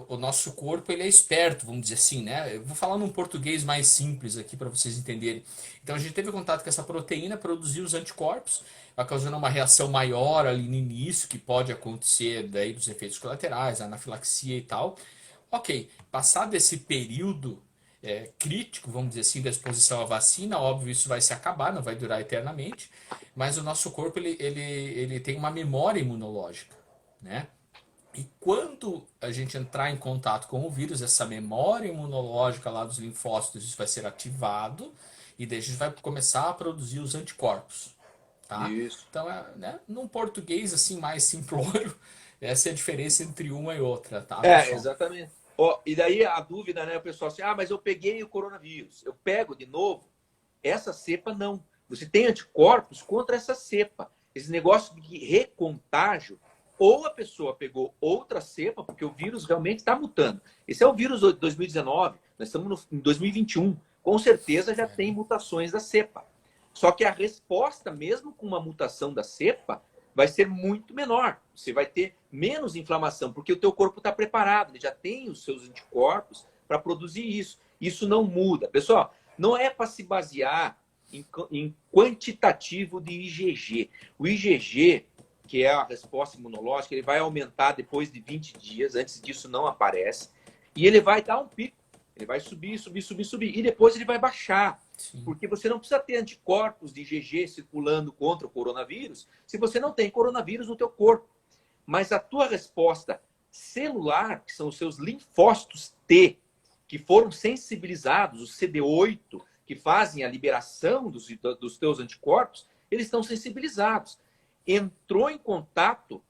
O nosso corpo ele é esperto, vamos dizer assim, né? Eu vou falar num português mais simples aqui para vocês entenderem. Então a gente teve contato com essa proteína, produziu os anticorpos, vai causando uma reação maior ali no início, que pode acontecer daí dos efeitos colaterais, anafilaxia e tal. Ok, passado esse período crítico, vamos dizer assim, da exposição à vacina, óbvio, isso vai se acabar, não vai durar eternamente, mas o nosso corpo ele tem uma memória imunológica, né? E quando a gente entrar em contato com o vírus, essa memória imunológica lá dos linfócitos, isso vai ser ativado e daí a gente vai começar a produzir os anticorpos, tá? Isso. Então, né, num português assim mais simplório, essa é a diferença entre uma e outra, tá, pessoal? Exatamente. E daí a dúvida, né? O pessoal assim, mas eu peguei o coronavírus. Eu pego de novo? Essa cepa não. Você tem anticorpos contra essa cepa. Esse negócio de recontágio, ou a pessoa pegou outra cepa, porque o vírus realmente está mutando. Esse é o vírus de 2019, nós estamos em 2021. Com certeza já tem mutações da cepa. Só que a resposta, mesmo com uma mutação da cepa, vai ser muito menor. Você vai ter menos inflamação, porque o teu corpo está preparado, ele já tem os seus anticorpos para produzir isso. Isso não muda. Pessoal, não é para se basear em quantitativo de IgG. O IgG, que é a resposta imunológica, ele vai aumentar depois de 20 dias, antes disso não aparece, e ele vai dar um pico. Ele vai subir, subir, subir, subir, e depois ele vai baixar. Sim. Porque você não precisa ter anticorpos de IgG circulando contra o coronavírus se você não tem coronavírus no teu corpo. Mas a tua resposta celular, que são os seus linfócitos T, que foram sensibilizados, os CD8, que fazem a liberação dos teus anticorpos, eles estão sensibilizados. Entrou em contato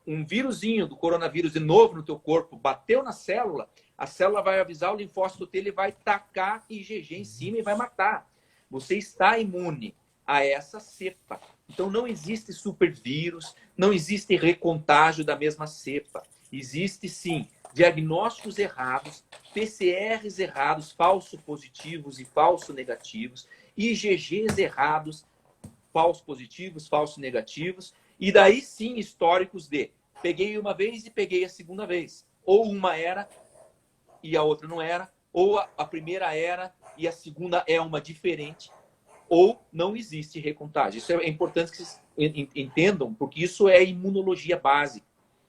um vírusinho do coronavírus de novo no teu corpo, bateu na célula, a célula vai avisar o linfócito dele, vai tacar IgG em cima e vai matar. Você está imune a essa cepa. Então não existe supervírus, não existe recontágio da mesma cepa. Existe sim diagnósticos errados, PCRs errados, falso positivos e falso negativos, IgGs errados, falso positivos, falso negativos, e daí sim históricos de peguei uma vez e peguei a segunda vez. Ou uma era e a outra não era, ou a primeira era e a segunda é uma diferente, ou não existe recontágio. Isso é importante que vocês entendam, porque isso é imunologia básica.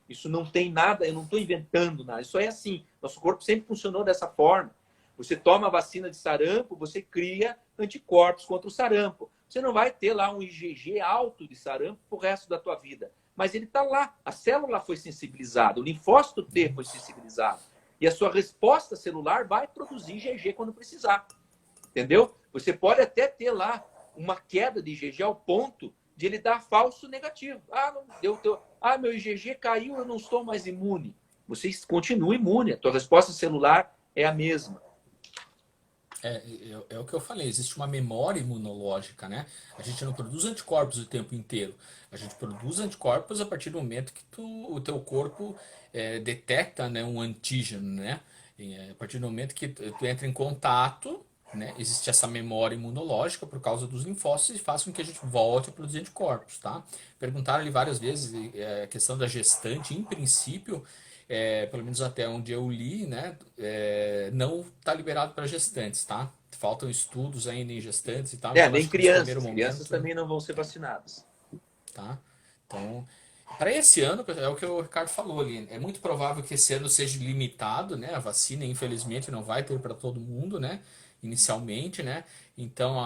Isso não tem nada, eu não estou inventando nada. Isso é assim. Nosso corpo sempre funcionou dessa forma. Você toma a vacina de sarampo, você cria anticorpos contra o sarampo. Você não vai ter lá um IgG alto de sarampo pro resto da tua vida. Mas ele está lá. A célula foi sensibilizada, o linfócito T foi sensibilizado. E a sua resposta celular vai produzir IgG quando precisar. Entendeu? Você pode até ter lá uma queda de IgG ao ponto de ele dar falso negativo. Não deu meu IgG caiu, eu não estou mais imune. Você continua imune, a tua resposta celular é a mesma. É o que eu falei, existe uma memória imunológica, né? A gente não produz anticorpos o tempo inteiro. A gente produz anticorpos a partir do momento que o teu corpo detecta, né, um antígeno, né? A partir do momento que tu entra em contato, né, existe essa memória imunológica por causa dos linfócitos e faz com que a gente volte a produzir anticorpos, tá? Perguntaram ali várias vezes a questão da gestante, em princípio, pelo menos até onde eu li, né, não está liberado para gestantes, tá? Faltam estudos ainda em gestantes e tal. Então, Nem acho que nesse crianças. primeiro momento, Crianças também não vão ser vacinadas. tá? Então, para esse ano, é o que o Ricardo falou ali, é muito provável que esse ano seja limitado, né? A vacina, infelizmente, não vai ter para todo mundo, né? Inicialmente, né? Então,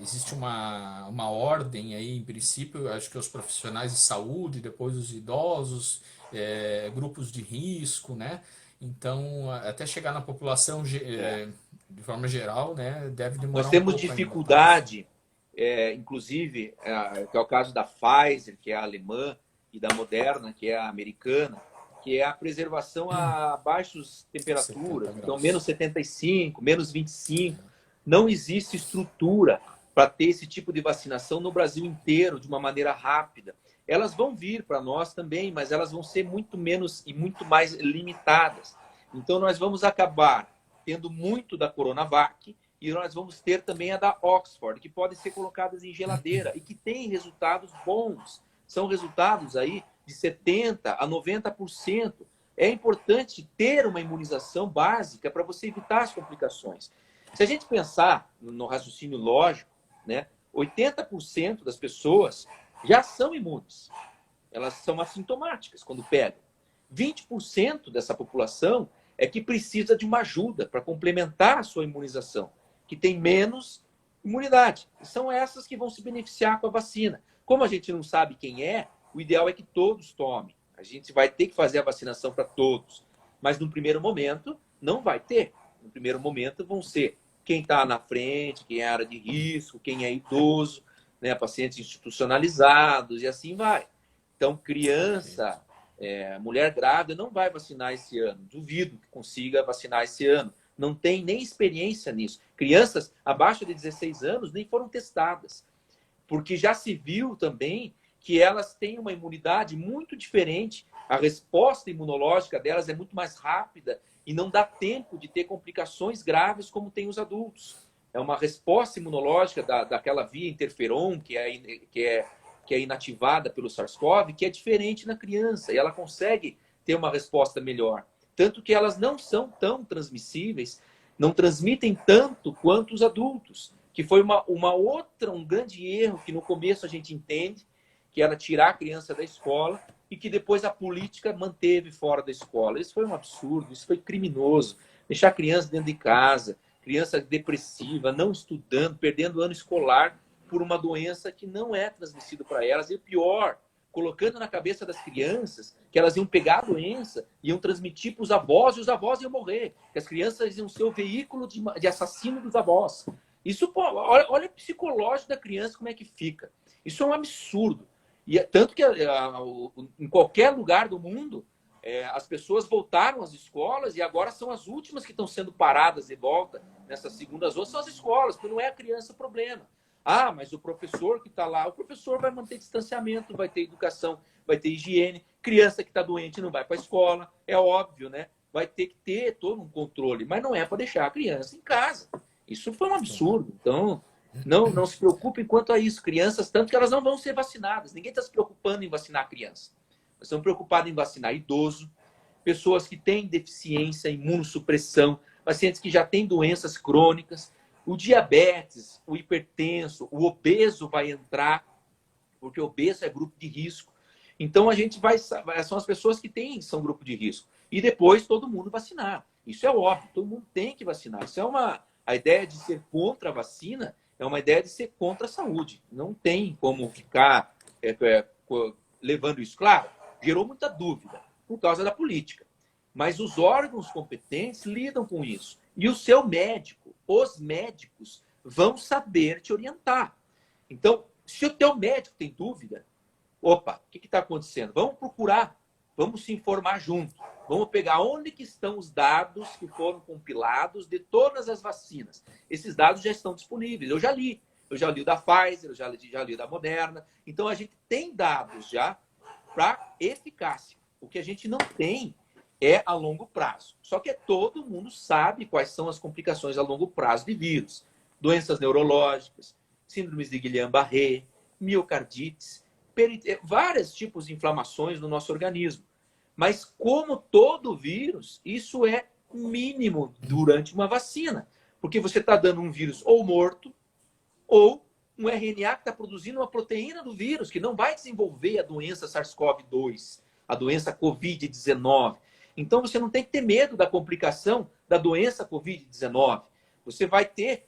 existe uma ordem aí, em princípio, acho que os profissionais de saúde, depois os idosos, grupos de risco, né? Então, até chegar na população de forma geral, né? Deve demorar Nós um temos pouco ainda, tá? dificuldade, inclusive, que é o caso da Pfizer, que é a alemã, e da Moderna, que é a americana, que é a preservação a baixas temperaturas. Então, menos 75, menos 25. Não existe estrutura para ter esse tipo de vacinação no Brasil inteiro, de uma maneira rápida. Elas vão vir para nós também, mas elas vão ser muito menos e muito mais limitadas. Então, nós vamos acabar tendo muito da Coronavac e nós vamos ter também a da Oxford, que podem ser colocadas em geladeira e que tem resultados bons. São resultados aí de 70% a 90%. É importante ter uma imunização básica para você evitar as complicações. Se a gente pensar no raciocínio lógico, né, 80% das pessoas já são imunes. Elas são assintomáticas quando pegam. 20% dessa população é que precisa de uma ajuda para complementar a sua imunização, que tem menos imunidade. E são essas que vão se beneficiar com a vacina. Como a gente não sabe quem é, o ideal é que todos tomem. A gente vai ter que fazer a vacinação para todos. Mas no primeiro momento, não vai ter. No primeiro momento vão ser quem está na frente, quem é área de risco, quem é idoso, né, pacientes institucionalizados e assim vai. Então, criança, mulher grávida não vai vacinar esse ano. Duvido que consiga vacinar esse ano. Não tem nem experiência nisso. Crianças abaixo de 16 anos nem foram testadas. Porque já se viu também que elas têm uma imunidade muito diferente. A resposta imunológica delas é muito mais rápida e não dá tempo de ter complicações graves como tem os adultos. É uma resposta imunológica daquela via interferon, que é inativada pelo SARS-CoV, que é diferente na criança. E ela consegue ter uma resposta melhor. Tanto que elas não são tão transmissíveis, não transmitem tanto quanto os adultos. Que foi um grande erro que no começo a gente entende, que era tirar a criança da escola e que depois a política manteve fora da escola. Isso foi um absurdo, isso foi criminoso. Deixar a criança dentro de casa, criança depressiva, não estudando, perdendo o ano escolar por uma doença que não é transmissida para elas. E o pior, colocando na cabeça das crianças que elas iam pegar a doença, iam transmitir para os avós e os avós iam morrer. Que as crianças iam ser o veículo de assassino dos avós. Isso, pô, olha o psicológico da criança, como é que fica. Isso é um absurdo. E tanto que em qualquer lugar do mundo, as pessoas voltaram às escolas e agora são as últimas que estão sendo paradas de volta nessas segundas ondas, são as escolas, porque não é a criança o problema. Ah, mas o professor que está lá, o professor vai manter distanciamento, vai ter educação, vai ter higiene. Criança que está doente não vai para a escola, é óbvio, né? Vai ter que ter todo um controle, mas não é para deixar a criança em casa. Isso foi um absurdo. Então, não se preocupem quanto a isso. Crianças, tanto que elas não vão ser vacinadas. Ninguém está se preocupando em vacinar a criança. Nós estamos preocupados em vacinar idoso, pessoas que têm deficiência, imunossupressão, pacientes que já têm doenças crônicas, o diabetes, o hipertenso, o obeso vai entrar, porque o obeso é grupo de risco. Então, a gente vai... São as pessoas que são grupo de risco. E depois todo mundo vacinar. Isso é óbvio, todo mundo tem que vacinar. Isso é a ideia de ser contra a vacina é uma ideia de ser contra a saúde. Não tem como ficar levando isso. Claro, gerou muita dúvida por causa da política. Mas os órgãos competentes lidam com isso. E o seu médico, os médicos, vão saber te orientar. Então, se o teu médico tem dúvida, opa, o que está acontecendo? Vamos procurar, vamos se informar junto. Vamos pegar onde que estão os dados que foram compilados de todas as vacinas. Esses dados já estão disponíveis. Eu já li o da Pfizer, eu já li o da Moderna. Então, a gente tem dados já para eficácia. O que a gente não tem é a longo prazo. Só que todo mundo sabe quais são as complicações a longo prazo de vírus. Doenças neurológicas, síndromes de Guillain-Barré, miocardites, vários tipos de inflamações no nosso organismo. Mas como todo vírus, isso é mínimo durante uma vacina. Porque você está dando um vírus ou morto, ou um RNA que está produzindo uma proteína do vírus, que não vai desenvolver a doença SARS-CoV-2, a doença Covid-19. Então, você não tem que ter medo da complicação da doença Covid-19. Você vai ter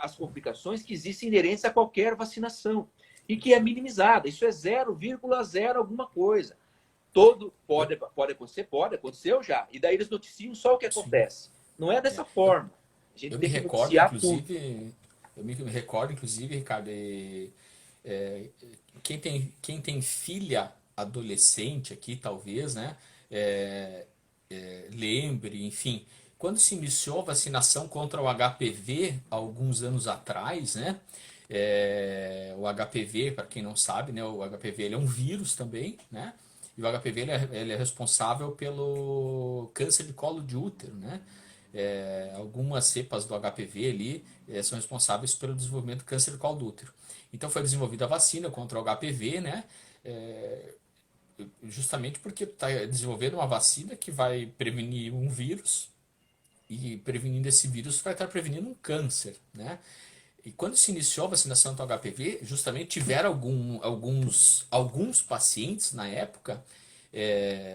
as complicações que existem inerentes a qualquer vacinação e que é minimizada. Isso é 0,0 alguma coisa. Pode acontecer? Pode, aconteceu já. E daí eles noticiam só o que acontece. Não é dessa forma. A gente tem que noticiar tudo. Eu me recordo, inclusive, Ricardo, quem tem filha adolescente aqui, talvez, né? Lembre, enfim, quando se iniciou a vacinação contra o HPV, alguns anos atrás, né? O HPV, para quem não sabe, né? O HPV ele é um vírus também, né? E o HPV ele é responsável pelo câncer de colo de útero, né? Algumas cepas do HPV ali são responsáveis pelo desenvolvimento do câncer de colo do útero. Então foi desenvolvida a vacina contra o HPV, né? Justamente porque está desenvolvendo uma vacina que vai prevenir um vírus e prevenindo esse vírus vai estar prevenindo um câncer, né? E quando se iniciou a vacinação do HPV, justamente tiveram alguns pacientes na época,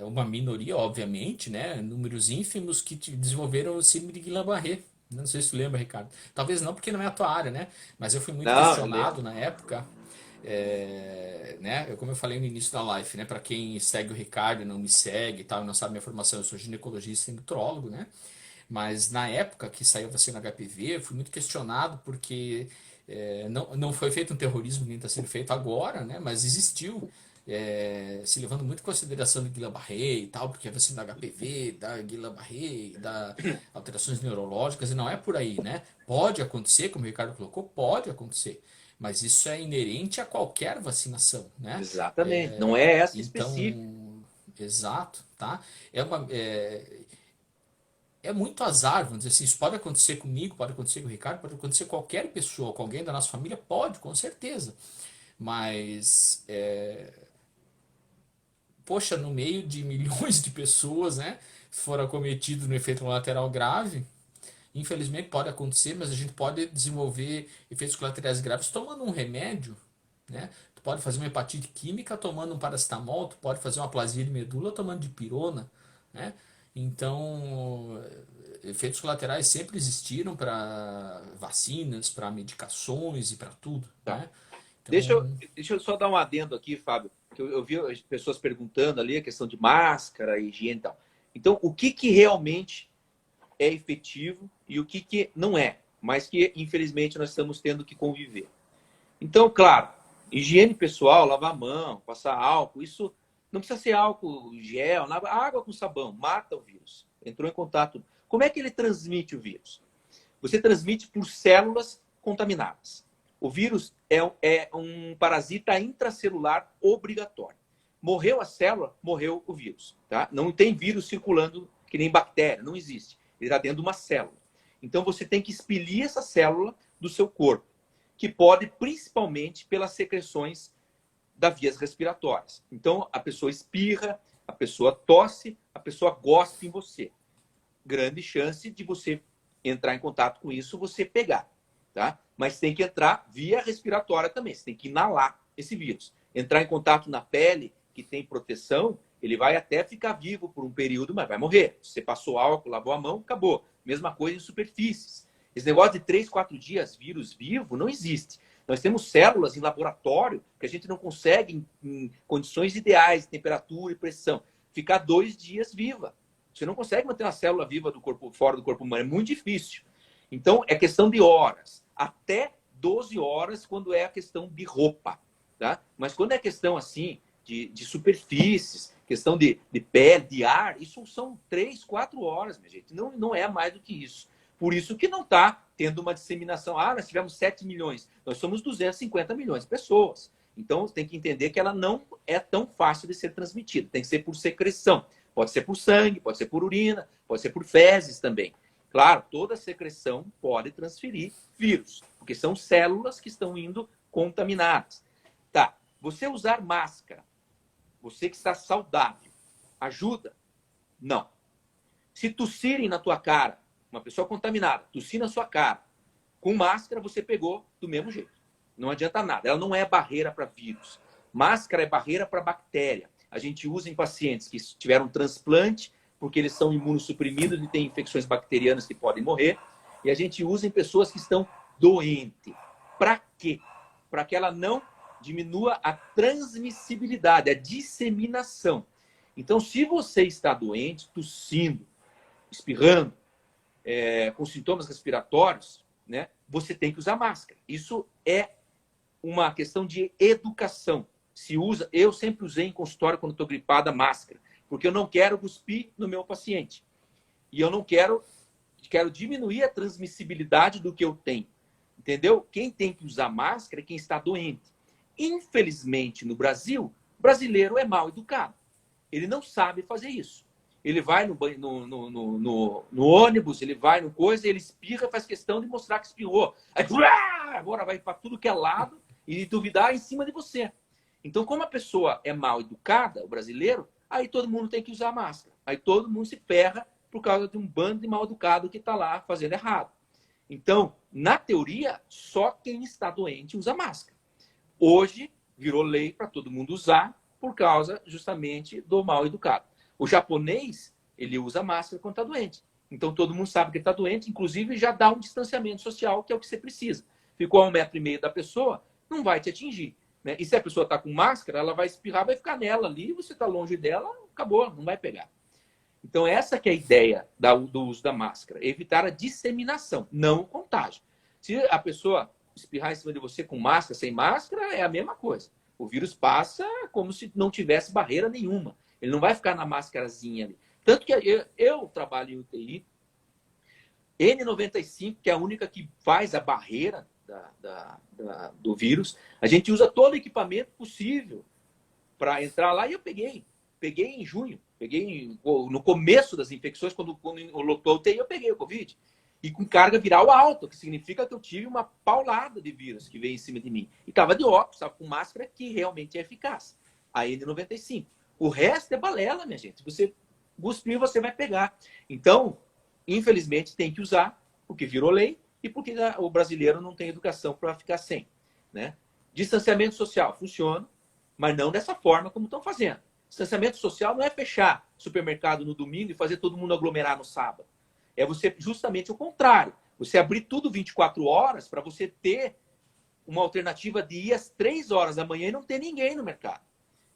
uma minoria, obviamente, né? Números ínfimos que desenvolveram o síndrome de Guillain-Barré. Não sei se tu lembra, Ricardo. Talvez não, porque não é a tua área, né? Mas eu fui muito questionado na época. Né? Como eu falei no início da live, né? Para quem segue o Ricardo e não me segue e tal, não sabe minha formação, eu sou ginecologista e nutrólogo, né? Mas na época que saiu a vacina HPV, eu fui muito questionado porque não foi feito um terrorismo que nem está sendo feito agora, né? Mas existiu, se levando muito em consideração do Guillain-Barré e tal, porque a vacina da HPV, da Guillain-Barré, da alterações neurológicas, e não é por aí, né? Pode acontecer, como o Ricardo colocou, pode acontecer. Mas isso é inerente a qualquer vacinação, né? Exatamente. Não é essa Então, específica. exato, tá? É muito azar, vamos dizer assim, isso pode acontecer comigo, pode acontecer com o Ricardo, pode acontecer com qualquer pessoa, com alguém da nossa família, pode, com certeza. Mas, poxa, no meio de milhões de pessoas, né, foram acometidos no efeito colateral grave, infelizmente pode acontecer, mas a gente pode desenvolver efeitos colaterais graves tomando um remédio, né? Tu pode fazer uma hepatite química tomando um paracetamol, tu pode fazer uma aplasia de medula tomando dipirona, né? Então, efeitos colaterais sempre existiram para vacinas, para medicações e para tudo, Tá. né? Deixa Então, eu só dar um adendo aqui, Fábio, que eu vi as pessoas perguntando ali a questão de máscara, higiene e tal. Então, o que realmente é efetivo e o que não é? mas que, infelizmente, nós estamos tendo que conviver. Então, claro, higiene pessoal, lavar a mão, passar álcool, isso não precisa ser álcool gel, água com sabão, mata o vírus. Entrou em contato. Como é que ele transmite o vírus? Você transmite por células contaminadas. O vírus é um parasita intracelular obrigatório. Morreu a célula, morreu o vírus. Tá? Não tem vírus circulando que nem bactéria, não existe. Ele está dentro de uma célula. Então você tem que expelir essa célula do seu corpo, que pode principalmente pelas secreções das vias respiratórias. Então a pessoa espirra, a pessoa tosse, a pessoa gospe em você. Grande chance de você entrar em contato com isso, você pegar. Tá? Mas tem que entrar via respiratória também. Você tem que inalar esse vírus. Entrar em contato na pele, que tem proteção, ele vai até ficar vivo por um período, mas vai morrer. Você passou álcool, lavou a mão, acabou. Mesma coisa em superfícies. Esse negócio de 3, 4 dias vírus vivo não existe. Nós temos células em laboratório que a gente não consegue, em condições ideais, de temperatura e pressão, ficar 2 dias viva. Você não consegue manter uma célula viva do corpo, fora do corpo humano. É muito difícil. Então, é questão de horas. Até 12 horas quando é a questão de roupa. Tá? Mas quando é questão assim, de superfícies, questão de pele, de ar, isso são 3, 4 horas, minha gente. Não é mais do que isso. Por isso que não está tendo uma disseminação. Ah, nós tivemos 7 milhões. Nós somos 250 milhões de pessoas. Então, tem que entender que ela não é tão fácil de ser transmitida. Tem que ser por secreção. Pode ser por sangue, pode ser por urina, pode ser por fezes também. Claro, toda secreção pode transferir vírus, porque são células que estão indo contaminadas. Tá, você usar máscara, você que está saudável, ajuda? Não. Se tossirem na tua cara, uma pessoa contaminada, tossir na sua cara, com máscara você pegou do mesmo jeito. Não adianta nada, ela não é barreira para vírus. Máscara é barreira para bactéria. A gente usa em pacientes que tiveram transplante, porque eles são imunossuprimidos e têm infecções bacterianas que podem morrer. E a gente usa em pessoas que estão doentes. Para quê? Para que ela não diminua a transmissibilidade, a disseminação. Então, se você está doente, tossindo, espirrando, com sintomas respiratórios, né, você tem que usar máscara. Isso é uma questão de educação. Se usa, eu sempre usei em consultório quando estou gripada máscara, porque eu não quero cuspir no meu paciente. E eu não quero diminuir a transmissibilidade do que eu tenho. Entendeu? Quem tem que usar máscara é quem está doente. Infelizmente, no Brasil, o brasileiro é mal educado. Ele não sabe fazer isso. Ele vai no ônibus, ele vai no coisa, ele espirra, faz questão de mostrar que espirrou. Aí, agora vai para tudo que é lado e duvidar em cima de você. Então, como a pessoa é mal educada, o brasileiro, aí todo mundo tem que usar máscara. Aí todo mundo se ferra por causa de um bando de mal educado que está lá fazendo errado. Então, na teoria, só quem está doente usa máscara. Hoje, virou lei para todo mundo usar por causa justamente do mal educado. O japonês, ele usa máscara quando está doente. Então, todo mundo sabe que ele está doente, inclusive já dá um distanciamento social, que é o que você precisa. Ficou a 1,5 metro da pessoa, não vai te atingir. Né? E se a pessoa está com máscara, ela vai espirrar, vai ficar nela ali, você está longe dela, acabou, não vai pegar. Então, essa que é a ideia do uso da máscara, evitar a disseminação, não o contágio. Se a pessoa espirrar em cima de você com máscara, sem máscara, é a mesma coisa. O vírus passa como se não tivesse barreira nenhuma. Ele não vai ficar na máscarazinha ali. Tanto que eu trabalho em UTI, N95, que é a única que faz a barreira do vírus, a gente usa todo o equipamento possível para entrar lá. E eu peguei em junho, no começo das infecções, quando lotou a UTI, eu peguei o Covid. E com carga viral alta, que significa que eu tive uma paulada de vírus que veio em cima de mim. E estava de óculos, estava com máscara que realmente é eficaz. A N95. O resto é balela, minha gente. Se você cuspir, você vai pegar. Então, infelizmente, tem que usar, porque virou lei e porque o brasileiro não tem educação para ficar sem. Né? Distanciamento social funciona, mas não dessa forma como estão fazendo. Distanciamento social não é fechar supermercado no domingo e fazer todo mundo aglomerar no sábado. É você justamente o contrário. Você abrir tudo 24 horas para você ter uma alternativa de ir às 3 horas da manhã e não ter ninguém no mercado.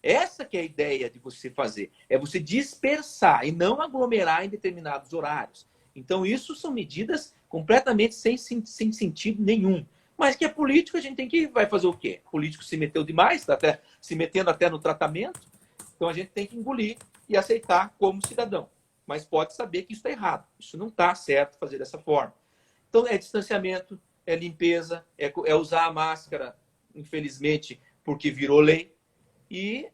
Essa que é a ideia de você fazer. É você dispersar e não aglomerar em determinados horários. Então, isso são medidas completamente sem sentido nenhum. Mas que é político, a gente vai fazer o quê? O político se meteu demais, está até se metendo até no tratamento, então a gente tem que engolir e aceitar como cidadão. Mas pode saber que isso está errado, isso não está certo fazer dessa forma. Então é distanciamento, é limpeza, é usar a máscara, infelizmente, porque virou lei, e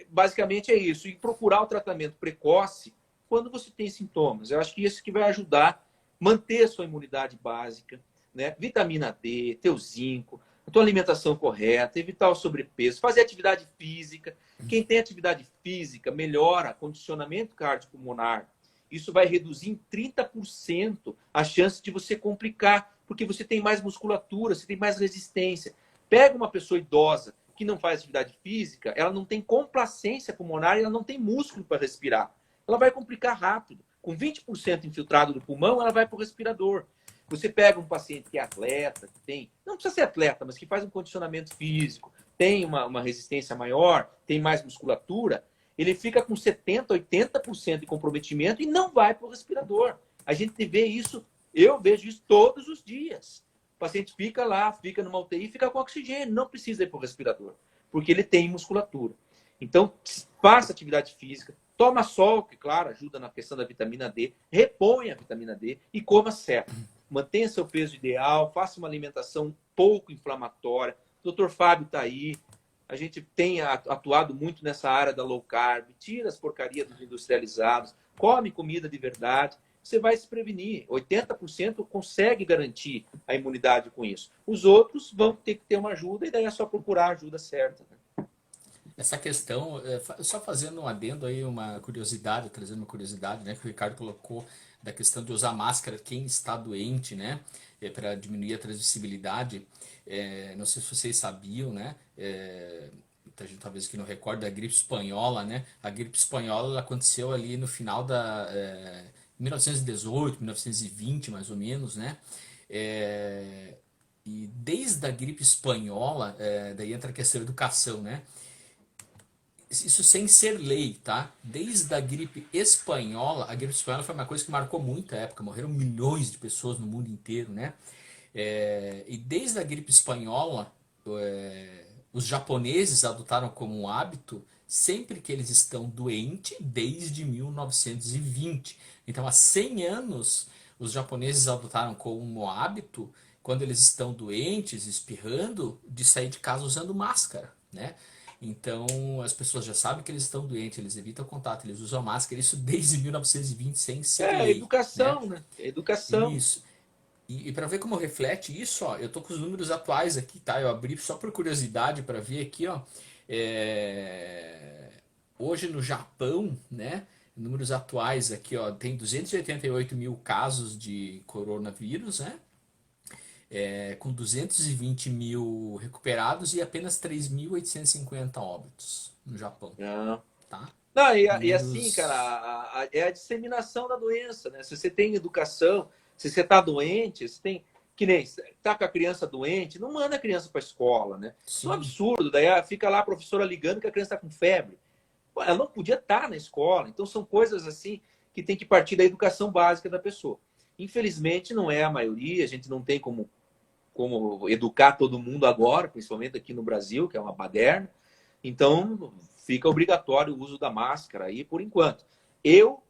basicamente é isso. E procurar o tratamento precoce quando você tem sintomas. Eu acho que isso que vai ajudar a manter a sua imunidade básica, né? Vitamina D, teu zinco, a tua alimentação correta, evitar o sobrepeso, fazer atividade física. Quem tem atividade física melhora condicionamento cardiopulmonar. Isso vai reduzir em 30% a chance de você complicar, porque você tem mais musculatura, você tem mais resistência. Pega uma pessoa idosa que não faz atividade física, ela não tem complacência pulmonar e ela não tem músculo para respirar. Ela vai complicar rápido. Com 20% infiltrado do pulmão, ela vai para o respirador. Você pega um paciente que é atleta, que tem, não precisa ser atleta, mas que faz um condicionamento físico, tem uma resistência maior, tem mais musculatura, ele fica com 70%, 80% de comprometimento e não vai para o respirador. A gente vê isso, eu vejo isso todos os dias. O paciente fica lá, fica numa UTI, fica com oxigênio, não precisa ir para o respirador, porque ele tem musculatura. Então, faça atividade física, toma sol, que, claro, ajuda na questão da vitamina D, repõe a vitamina D e coma certo. Mantenha seu peso ideal, faça uma alimentação pouco inflamatória. O Dr. Fábio está aí. A gente tem atuado muito nessa área da low carb. Tira as porcarias dos industrializados. Come comida de verdade. Você vai se prevenir. 80% consegue garantir a imunidade com isso. Os outros vão ter que ter uma ajuda e daí é só procurar a ajuda certa, né? Essa questão, só fazendo um adendo aí, uma curiosidade, trazendo uma curiosidade, né, que o Ricardo colocou da questão de usar máscara quem está doente, né, para diminuir a transmissibilidade. Não sei se vocês sabiam, né, muita gente talvez que não recorda da gripe espanhola, né, a gripe espanhola ela aconteceu ali no final da 1918, 1920 mais ou menos, né, e desde a gripe espanhola, daí entra a questão da educação, né, isso sem ser lei, tá? Desde a gripe espanhola foi uma coisa que marcou muito a época, morreram milhões de pessoas no mundo inteiro, né? E desde a gripe espanhola, os japoneses adotaram como um hábito, sempre que eles estão doentes, desde 1920. Então, há 100 anos, os japoneses adotaram como hábito, quando eles estão doentes, espirrando, de sair de casa usando máscara, né? Então, as pessoas já sabem que eles estão doentes, eles evitam contato, eles usam máscara, isso desde 1920, sem ser lei, né? Educação, né? Educação. Isso. E para ver como reflete isso, ó, eu tô com os números atuais aqui, tá? Eu abri só por curiosidade para ver aqui, ó. Hoje no Japão, né? Números atuais aqui, ó, tem 288 mil casos de coronavírus, né? Com 220 mil recuperados e apenas 3.850 óbitos no Japão, Não. tá? Não, e assim, cara, Números. é a disseminação da doença, né? Se você tem educação, se você está doente, você tem. Que nem tá com a criança doente, não manda a criança para a escola, né? Isso é um Sim, absurdo. Daí fica lá a professora ligando que a criança está com febre. Pô, ela não podia estar na escola. Então são coisas assim que tem que partir da educação básica da pessoa. Infelizmente, não é a maioria, a gente não tem como educar todo mundo agora, principalmente aqui no Brasil, que é uma baderna. Então, fica obrigatório o uso da máscara aí por enquanto. Eu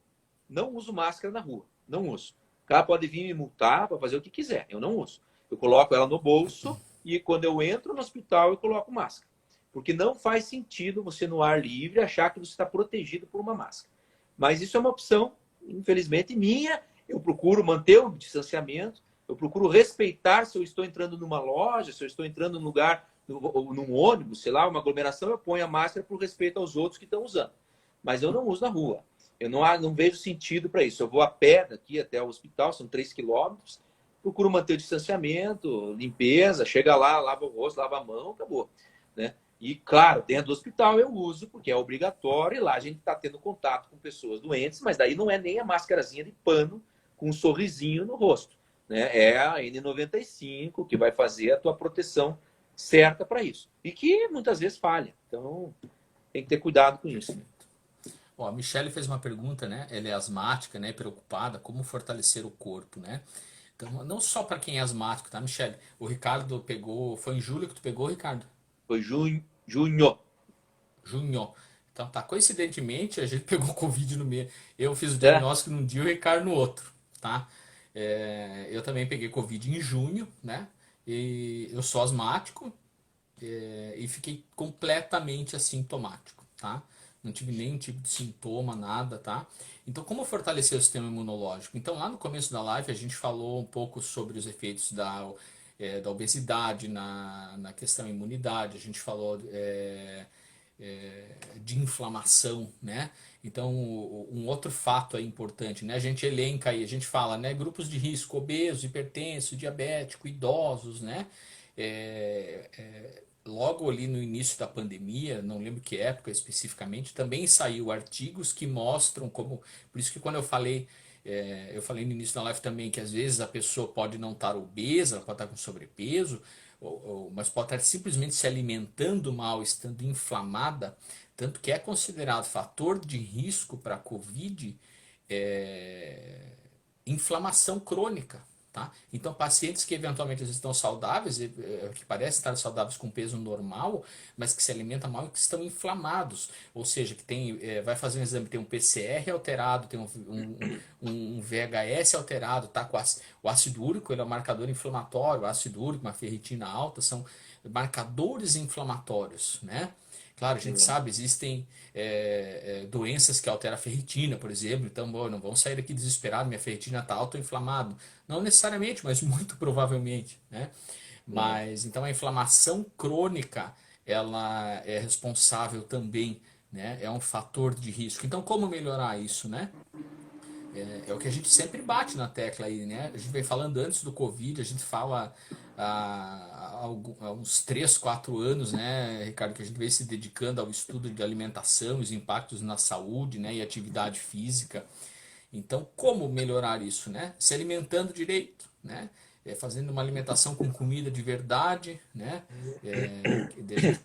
não uso máscara na rua, não uso. O cara pode vir me multar para fazer o que quiser, eu não uso. Eu coloco ela no bolso e quando eu entro no hospital eu coloco máscara. Porque não faz sentido você no ar livre achar que você está protegido por uma máscara. Mas isso é uma opção, infelizmente, minha. Eu procuro manter o distanciamento, eu procuro respeitar se eu estou entrando numa loja, se eu estou entrando num lugar, num ônibus, sei lá, uma aglomeração, eu ponho a máscara por respeito aos outros que estão usando. Mas eu não uso na rua. Eu não vejo sentido para isso. Eu vou a pé daqui até o hospital, são 3 quilômetros, procuro manter o distanciamento, limpeza, chega lá, lava o rosto, lava a mão, acabou. Né? E, claro, dentro do hospital eu uso, porque é obrigatório, e lá a gente está tendo contato com pessoas doentes, mas daí não é nem a máscarazinha de pano com um sorrisinho no rosto. Né? É a N95 que vai fazer a tua proteção certa para isso. E que muitas vezes falha. Então, tem que ter cuidado com isso. perfeito. Ó, a Michelle fez uma pergunta, né? Ela é asmática, né? Preocupada, como fortalecer o corpo, né? Então, não só para quem é asmático, tá, Michelle? O Ricardo pegou, foi em julho que tu pegou, Ricardo? Foi junho. Junho. Então, tá, coincidentemente, a gente pegou Covid no meio. Eu fiz o É, diagnóstico num dia e o Ricardo no outro, tá? Eu também peguei Covid em junho, né? E eu sou asmático, e fiquei completamente assintomático, tá? Não tive nenhum tipo de sintoma, nada, tá? Então, como fortalecer o sistema imunológico? Então, lá no começo da live, a gente falou um pouco sobre os efeitos da obesidade na questão imunidade, a gente falou de inflamação, né? Então, um outro fato é importante, né? A gente elenca aí, a gente fala, né? Grupos de risco, obeso, hipertenso, diabético, idosos, né? Logo ali no início da pandemia, não lembro que época especificamente, também saiu artigos que mostram como. Por isso que quando eu falei no início da live também que às vezes a pessoa pode não estar obesa, ela pode estar com sobrepeso, mas pode estar simplesmente se alimentando mal, estando inflamada, tanto que é considerado fator de risco para a Covid, é, inflamação crônica. Tá? Então, pacientes que eventualmente estão saudáveis, que parecem estar saudáveis com peso normal, mas que se alimentam mal e que estão inflamados. Ou seja, que vai fazer um exame, tem um PCR alterado, tem um VHS alterado, tá? O ácido úrico ele é um marcador inflamatório, o ácido úrico, uma ferritina alta, são marcadores inflamatórios, né? Claro, a gente sabe, existem doenças que alteram a ferritina, por exemplo, então, bom, não vão sair daqui desesperado, minha ferritina está autoinflamada. Não necessariamente, mas muito provavelmente, né? Mas, então, a inflamação crônica, ela é responsável também, né? É um fator de risco. Então, como melhorar isso, né? É o que a gente sempre bate na tecla aí, né? A gente vem falando antes do Covid, a gente fala há uns 3, 4 anos, né, Ricardo, que a gente vem se dedicando ao estudo de alimentação, os impactos na saúde, né, e atividade física. Então, como melhorar isso, né? Se alimentando direito, né? Fazendo uma alimentação com comida de verdade, né? A gente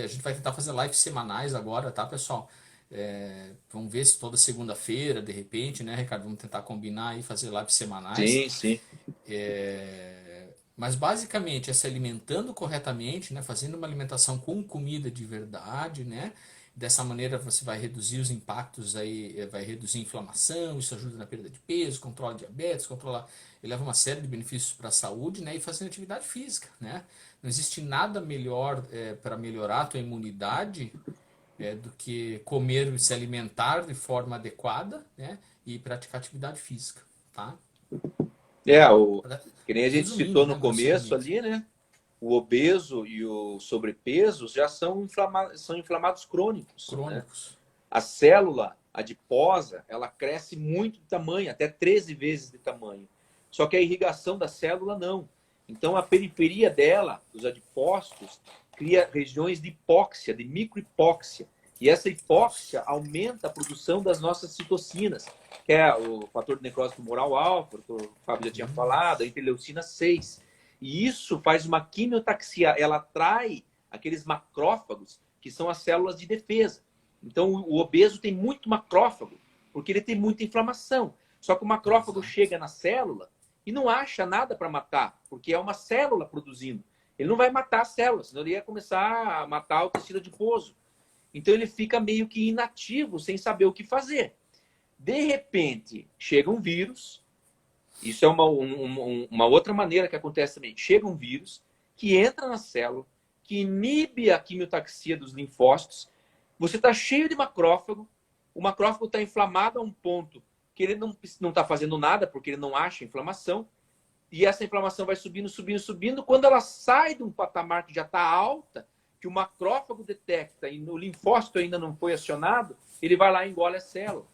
a gente vai tentar fazer lives semanais agora, tá, pessoal? Vamos ver se toda segunda-feira, de repente, né, Ricardo? Vamos tentar combinar e fazer lives semanais. sim, sim. Mas basicamente é se alimentando corretamente, né? Fazendo uma alimentação com comida de verdade, né? Dessa maneira você vai reduzir os impactos aí, vai reduzir a inflamação, isso ajuda na perda de peso, controla diabetes, leva uma série de benefícios para a saúde, né? E fazendo atividade física, né? Não existe nada melhor para melhorar a tua imunidade do que comer e se alimentar de forma adequada, né? E praticar atividade física, tá? É, Pra- que nem a gente Resumindo, citou né? no começo Grosseiramente. ali, né? O obeso e o sobrepeso já são inflamados crônicos, né? Crônicos. A célula adiposa, ela cresce muito de tamanho, até 13 vezes de tamanho. Só que a irrigação da célula não. Então a periferia dela, dos adipócitos, cria regiões de hipóxia, de microhipóxia. E essa hipóxia aumenta a produção das nossas citocinas, que é o fator de necrose tumoral alfa, que o Fábio já tinha falado, a interleucina 6. E isso faz uma quimiotaxia, ela atrai aqueles macrófagos, que são as células de defesa. Então, o obeso tem muito macrófago, porque ele tem muita inflamação. Só que o macrófago Exato. chega na célula e não acha nada para matar, porque é uma célula produzindo. Ele não vai matar a célula, senão ele ia começar a matar o tecido adiposo. Então, ele fica meio que inativo, sem saber o que fazer. De repente, chega um vírus, isso é uma outra maneira que acontece também. Chega um vírus que entra na célula, que inibe a quimiotaxia dos linfócitos. Você está cheio de macrófago, o macrófago está inflamado a um ponto que ele não está fazendo nada, porque ele não acha inflamação, e essa inflamação vai subindo, subindo, subindo. Quando ela sai de um patamar que já está alta, que o macrófago detecta e o linfócito ainda não foi acionado, ele vai lá e engole a célula.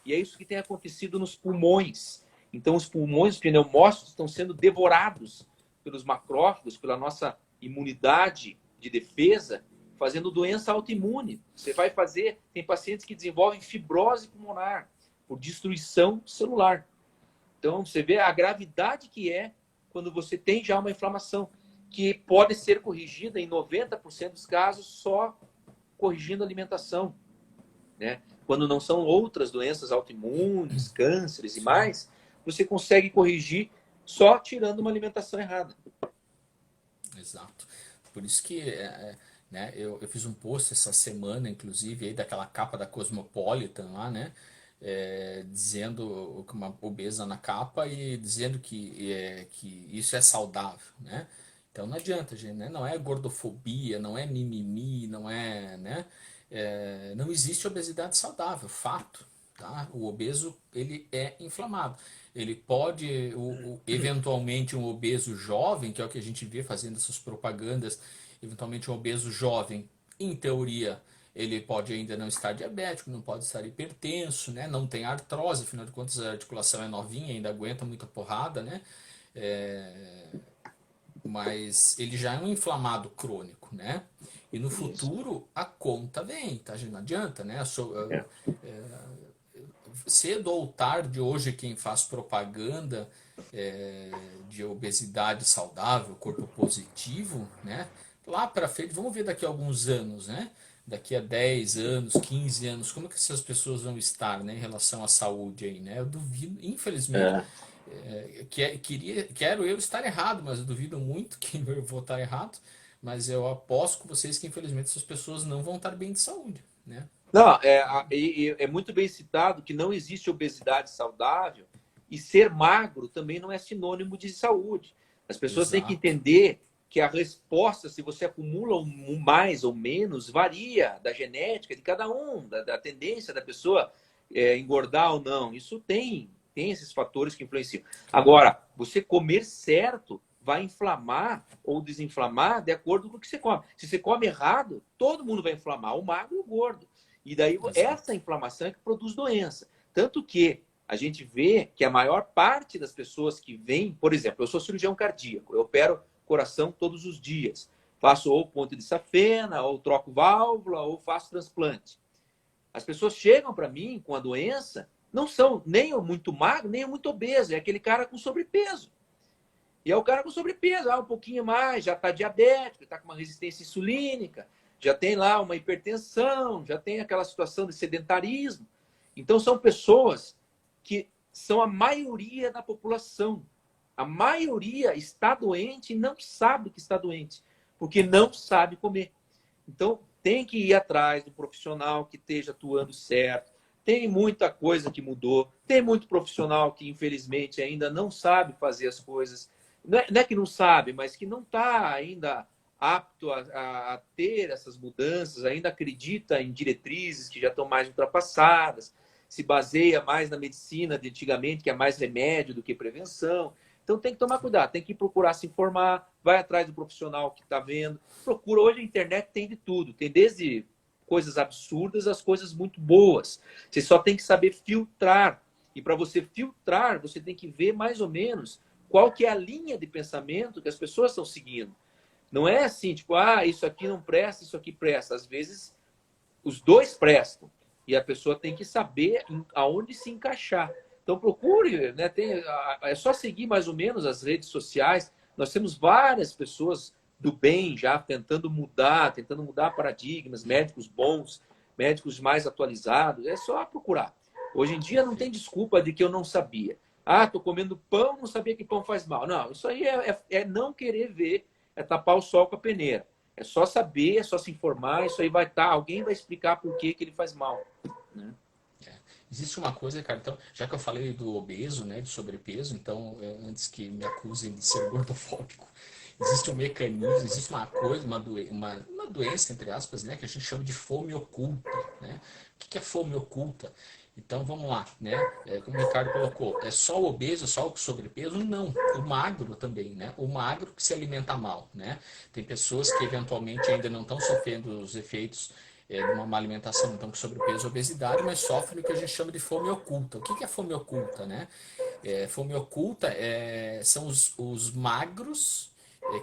E é isso que tem acontecido nos pulmões. Então, os pulmões, os pneumócitos estão sendo devorados pelos macrófagos, pela nossa imunidade de defesa, fazendo doença autoimune. Você vai fazer, tem pacientes que desenvolvem fibrose pulmonar por destruição celular. Então, você vê a gravidade que é quando você tem já uma inflamação, que pode ser corrigida em 90% dos casos só corrigindo a alimentação. né? Quando não são outras doenças autoimunes, cânceres e mais, você consegue corrigir só tirando uma alimentação errada. Exato. Por isso que né, eu fiz um post essa semana, inclusive, aí, daquela capa da Cosmopolitan lá, né? Dizendo que uma obesa na capa e dizendo que isso é saudável, né? Então não adianta, gente, né? Não é gordofobia, não é mimimi, não é, né? Não existe obesidade saudável, fato, tá? O obeso, ele é inflamado. Ele pode, eventualmente, um obeso jovem, que é o que a gente vê fazendo essas propagandas, eventualmente um obeso jovem, em teoria, ele pode ainda não estar diabético, não pode estar hipertenso, né? Não tem artrose, afinal de contas a articulação é novinha, ainda aguenta muita porrada, né? É, mas ele já é um inflamado crônico, né? E no Isso. futuro a conta vem, tá? Não adianta, né? É. Cedo ou tarde, hoje quem faz propaganda de obesidade saudável, corpo positivo, né? Lá para frente, vamos ver daqui a alguns anos, né? Daqui a 10 anos, 15 anos, como é que essas pessoas vão estar, né, em relação à saúde aí, né? Eu duvido, infelizmente, É. quero eu estar errado, mas eu duvido muito que eu vou estar errado, mas eu aposto com vocês que infelizmente essas pessoas não vão estar bem de saúde, né? Não, é muito bem citado que não existe obesidade saudável e ser magro também não é sinônimo de saúde. As pessoas têm que Exato. entender que a resposta, se você acumula mais ou menos, varia da genética de cada um, da tendência da pessoa engordar ou não. Isso tem esses fatores que influenciam. Agora, você comer certo vai inflamar ou desinflamar de acordo com o que você come. Se você come errado, todo mundo vai inflamar, o magro e o gordo. E daí essa Exato. inflamação é que produz doença. Tanto que a gente vê que a maior parte das pessoas que vêm, por exemplo, eu sou cirurgião cardíaco, eu opero coração todos os dias. Faço ou ponte de safena, ou troco válvula, ou faço transplante. As pessoas chegam para mim com a doença, não são nem muito magro, nem muito obeso, é aquele cara com sobrepeso. E é o cara com sobrepeso, um pouquinho mais, já está diabético, está com uma resistência insulínica, já tem lá uma hipertensão, já tem aquela situação de sedentarismo. Então, são pessoas que são a maioria da população. A maioria está doente e não sabe que está doente, porque não sabe comer. Então, tem que ir atrás do profissional que esteja atuando certo. Tem muita coisa que mudou, tem muito profissional que, infelizmente, ainda não sabe fazer as coisas. Não é que não sabe, mas que não está ainda apto a ter essas mudanças, ainda acredita em diretrizes que já estão mais ultrapassadas, se baseia mais na medicina de antigamente, que é mais remédio do que prevenção. Então tem que tomar cuidado, tem que procurar se informar, vai atrás do profissional que está vendo. Procura, hoje a internet tem de tudo, tem desde coisas absurdas às coisas muito boas. Você só tem que saber filtrar. E para você filtrar, você tem que ver mais ou menos qual que é a linha de pensamento que as pessoas estão seguindo. Não é assim, tipo, isso aqui não presta, isso aqui presta. Às vezes, os dois prestam. E a pessoa tem que saber aonde se encaixar. Então, procure, né? É só seguir mais ou menos as redes sociais. Nós temos várias pessoas do bem já tentando mudar paradigmas, médicos bons, médicos mais atualizados. É só procurar. Hoje em dia não tem desculpa de que eu não sabia. Tô comendo pão, não sabia que pão faz mal. Não, isso aí é não querer ver, é tapar o sol com a peneira. É só saber, é só se informar, isso aí vai estar, alguém vai explicar por que ele faz mal. Né? Existe uma coisa, cara, então, já que eu falei do obeso, né, de sobrepeso, então, antes que me acusem de ser gordofóbico, existe um mecanismo, existe uma coisa, uma doença, entre aspas, né, que a gente chama de fome oculta, né? O que é fome oculta? Então, vamos lá, né? Como o Ricardo colocou, é só o obeso, só o sobrepeso? Não, o magro também, né? O magro que se alimenta mal, né? Tem pessoas que eventualmente ainda não estão sofrendo os efeitos de uma má alimentação, então com sobrepeso e obesidade, mas sofrem o que a gente chama de fome oculta. O que é fome oculta, né? Fome oculta são os magros,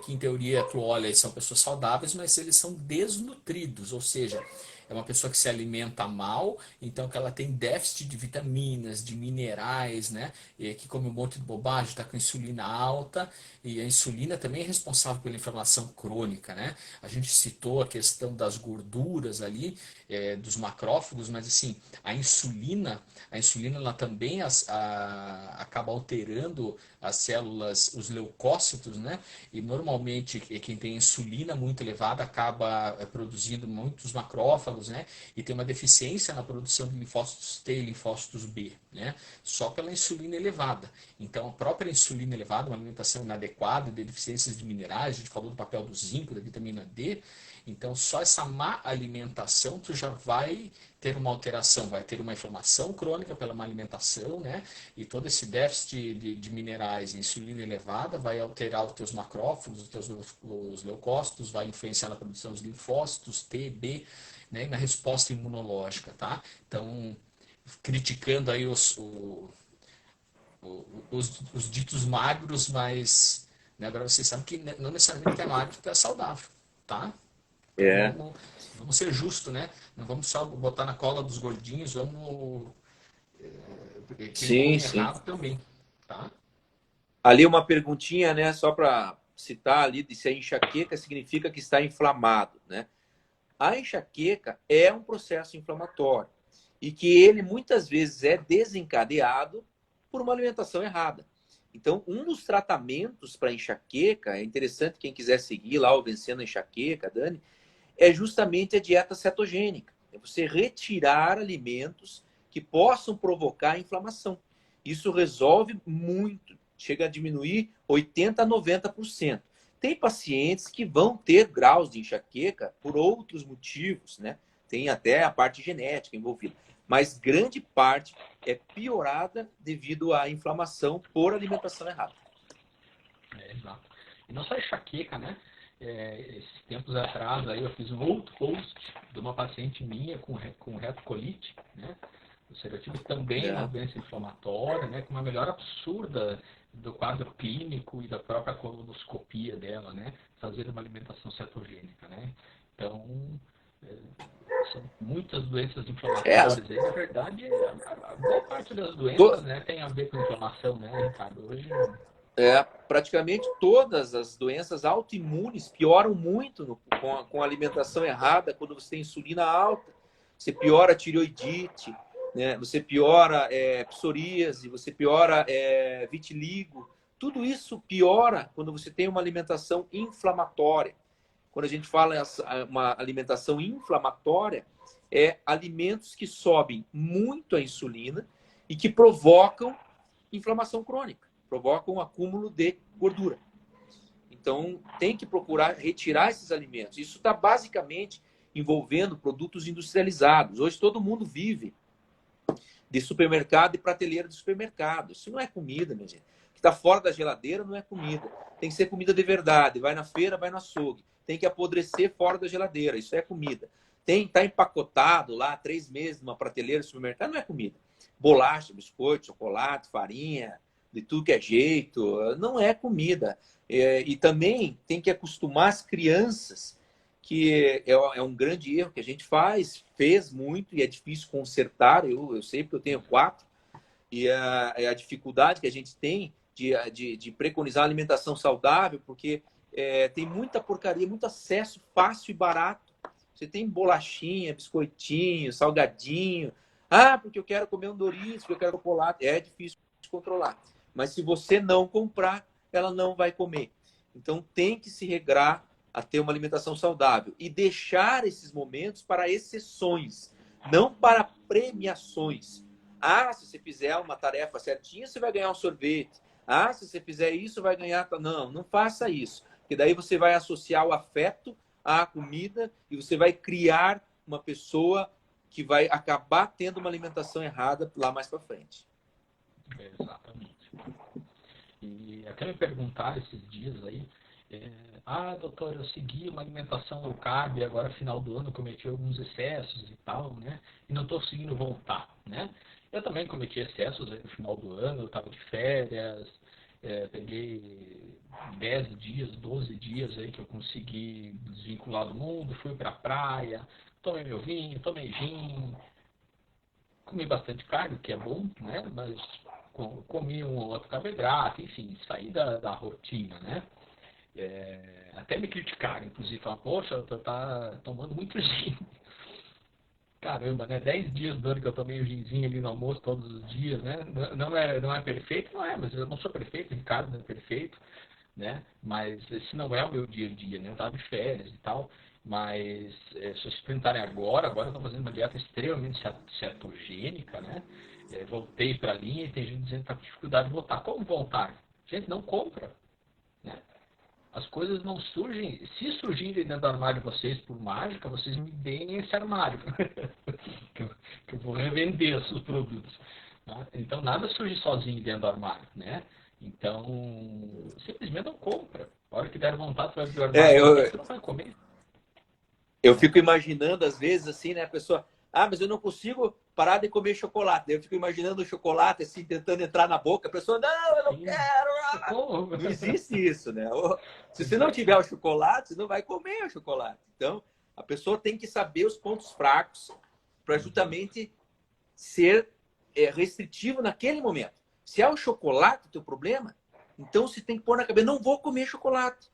que em teoria tu olha e são pessoas saudáveis, mas eles são desnutridos, ou seja, é uma pessoa que se alimenta mal, então que ela tem déficit de vitaminas, de minerais, né? E que come um monte de bobagem, está com insulina alta, e a insulina também é responsável pela inflamação crônica, né? A gente citou a questão das gorduras ali, dos macrófagos, mas assim, a insulina ela também acaba alterando as células, os leucócitos, né? E normalmente quem tem insulina muito elevada acaba produzindo muitos macrófagos, né? E tem uma deficiência na produção de linfócitos T e linfócitos B, né? Só pela insulina elevada. Então, a própria insulina elevada, uma alimentação inadequada, de deficiências de minerais, a gente falou do papel do zinco, da vitamina D. Então, só essa má alimentação, tu já vai ter uma alteração, vai ter uma inflamação crônica pela má alimentação, né? E todo esse déficit de minerais e insulina elevada vai alterar os teus macrófagos, os teus os leucócitos, vai influenciar na produção dos linfócitos, T, B, né? E na resposta imunológica, tá? Então, criticando aí os ditos magros, mas né, agora vocês sabem que não necessariamente é magro que é saudável, tá? Então É. vamos ser justos, né? Não vamos só botar na cola dos gordinhos, vamos. Quem Sim, come sim. errado também, tá? Ali uma perguntinha, né? Só para citar ali, de se a enxaqueca significa que está inflamado, né? A enxaqueca é um processo inflamatório e que ele muitas vezes é desencadeado por uma alimentação errada. Então, um dos tratamentos para enxaqueca, é interessante quem quiser seguir lá o Vencendo a Enxaqueca, Dani, é justamente a dieta cetogênica. É você retirar alimentos que possam provocar inflamação. Isso resolve muito, chega a diminuir 80% a 90%. Tem pacientes que vão ter graus de enxaqueca por outros motivos, né? Tem até a parte genética envolvida. Mas grande parte é piorada devido à inflamação por alimentação errada. Exato. E não só enxaqueca, né? Esses tempos atrás aí eu fiz um outro post de uma paciente minha com retocolite, né? O serotipo também é uma É. doença inflamatória, né? Com uma melhora absurda do quadro clínico e da própria colonoscopia dela, né? Fazendo uma alimentação cetogênica, né? Então, é, são muitas doenças É, inflamatórias. Aí, na verdade, a boa parte das doenças, né, tem a ver com inflamação, né, Ricardo? Hoje praticamente todas as doenças autoimunes pioram muito com a alimentação errada, quando você tem insulina alta, você piora a tireoidite, né? Você piora psoríase, você piora vitiligo. Tudo isso piora quando você tem uma alimentação inflamatória. Quando a gente fala uma alimentação inflamatória, é alimentos que sobem muito a insulina e que provocam inflamação crônica, provocam um acúmulo de gordura. Então, tem que procurar retirar esses alimentos. Isso está basicamente envolvendo produtos industrializados. Hoje todo mundo vive de supermercado e prateleira de supermercado. Isso não é comida, minha gente. O que está fora da geladeira não é comida. Tem que ser comida de verdade. Vai na feira, vai no açougue. Tem que apodrecer fora da geladeira. Isso é comida. Tá empacotado lá 3 meses numa prateleira de supermercado, não é comida. Bolacha, biscoito, chocolate, farinha, de tudo que é jeito, não é comida. E também tem que acostumar as crianças, que é um grande erro que a gente fez muito e é difícil consertar. Eu sei porque eu tenho 4, e a dificuldade que a gente tem de preconizar alimentação saudável, porque tem muita porcaria, muito acesso fácil e barato. Você tem bolachinha, biscoitinho, salgadinho. Ah, porque eu quero comer um Doritos, porque eu quero chocolate. É difícil de controlar. Mas se você não comprar, ela não vai comer. Então tem que se regrar a ter uma alimentação saudável e deixar esses momentos para exceções, não para premiações. Ah, se você fizer uma tarefa certinha, você vai ganhar um sorvete. Ah, se você fizer isso, vai ganhar. Não, não faça isso. Porque daí você vai associar o afeto à comida e você vai criar uma pessoa que vai acabar tendo uma alimentação errada lá mais para frente. exatamente. E até me perguntaram esses dias aí, doutor, eu segui uma alimentação low carb e agora final do ano cometi alguns excessos e tal, né? E não estou conseguindo voltar, né? Eu também cometi excessos aí no final do ano, eu estava de férias, peguei 10 dias, 12 dias aí que eu consegui desvincular do mundo, fui para a praia, tomei meu vinho, tomei gin, comi bastante carne, que é bom, né? Mas comi um ou outro carboidrato, enfim, saí da rotina, né? Até me criticaram, inclusive, falaram, poxa, tu tá tomando muito gin. Caramba, né? 10 dias do ano que eu tomei o ginzinho ali no almoço todos os dias, né? Não é perfeito? Não é, mas eu não sou perfeito, o Ricardo não é perfeito, né? Mas esse não é o meu dia a dia, né? Eu tava de férias e tal, mas se vocês perguntarem agora eu tô fazendo uma dieta extremamente cetogênica, né? Voltei pra linha e tem gente dizendo que tá com dificuldade de voltar. Como voltar? Gente, não compra, né? As coisas não surgem. Se surgirem dentro do armário de vocês por mágica, vocês me deem esse armário. que eu vou revender os produtos. Tá? Então nada surge sozinho dentro do armário, né? Então, simplesmente não compra. A hora que der vontade, você vai abrir o armário É, e eu, você não vai comer. eu Né? fico imaginando, às vezes, assim, né, a pessoa, mas eu não consigo parar de comer chocolate. Eu fico imaginando o chocolate, assim, tentando entrar na boca. A pessoa, não, eu não Sim. quero. Como? Não existe isso, né? Se você não tiver Exatamente. o chocolate, você não vai comer o chocolate. Então, a pessoa tem que saber os pontos fracos para Exato. justamente ser restritivo naquele momento. Se é o chocolate o teu problema, então você tem que pôr na cabeça, não vou comer chocolate.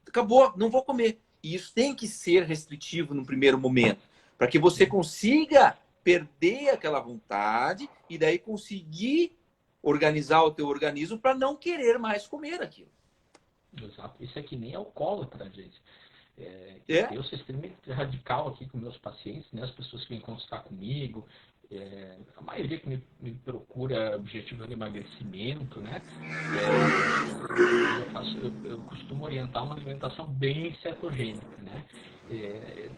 Acabou, não vou comer. E isso tem que ser restritivo no primeiro momento, para que você Sim. consiga perder aquela vontade e daí conseguir organizar o teu organismo para não querer mais comer aquilo. Exato. Isso é que nem alcoólatra, gente. É, Eu sou extremamente radical aqui com meus pacientes, né? As pessoas que vêm consultar comigo, a maioria que me procura objetivando emagrecimento, né? Eu costumo orientar uma alimentação bem cetogênica, né?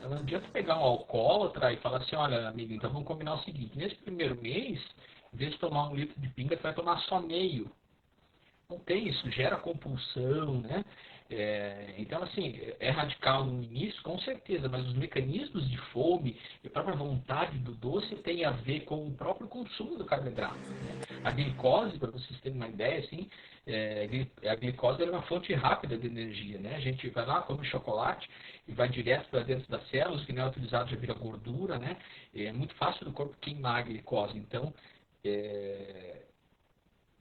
Não adianta pegar um alcoólatra e falar assim, olha, amigo, então vamos combinar o seguinte, nesse primeiro mês, em vez de tomar 1 litro de pinga, você vai tomar só meio. Não tem isso, gera compulsão, né? Então, assim, é radical no início, com certeza, mas os mecanismos de fome e a própria vontade do doce tem a ver com o próprio consumo do carboidrato. Né? A glicose, para vocês terem uma ideia, assim, a glicose é uma fonte rápida de energia, né? A gente vai lá, come chocolate e vai direto para dentro das células, que não é utilizado, já vira gordura, né? É muito fácil do corpo queimar a glicose. Então, é,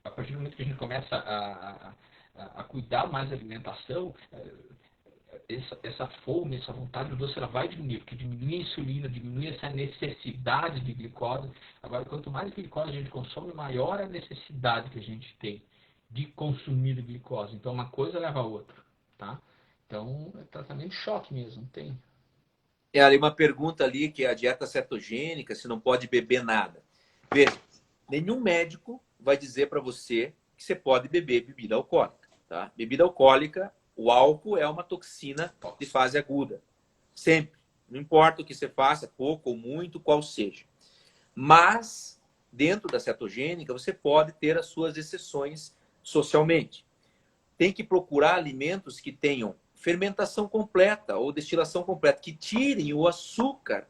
a partir do momento que a gente começa a cuidar mais da alimentação, essa fome, essa vontade do doce, ela vai diminuir, porque diminui a insulina, diminui essa necessidade de glicose. Agora, quanto mais glicose a gente consome, maior a necessidade que a gente tem de consumir glicose. Então, uma coisa leva a outra, tá? Então, é tratamento de choque mesmo, não tem. é ali uma pergunta ali que é a dieta cetogênica, se não pode beber nada. Veja, nenhum médico vai dizer para você que você pode beber bebida alcoólica, tá? Bebida alcoólica, o álcool é uma toxina de Tóxico. fase aguda. Sempre. Não importa o que você faça, pouco ou muito, qual seja. Mas, dentro da cetogênica, você pode ter as suas exceções socialmente. Tem que procurar alimentos que tenham fermentação completa ou destilação completa, que tirem o açúcar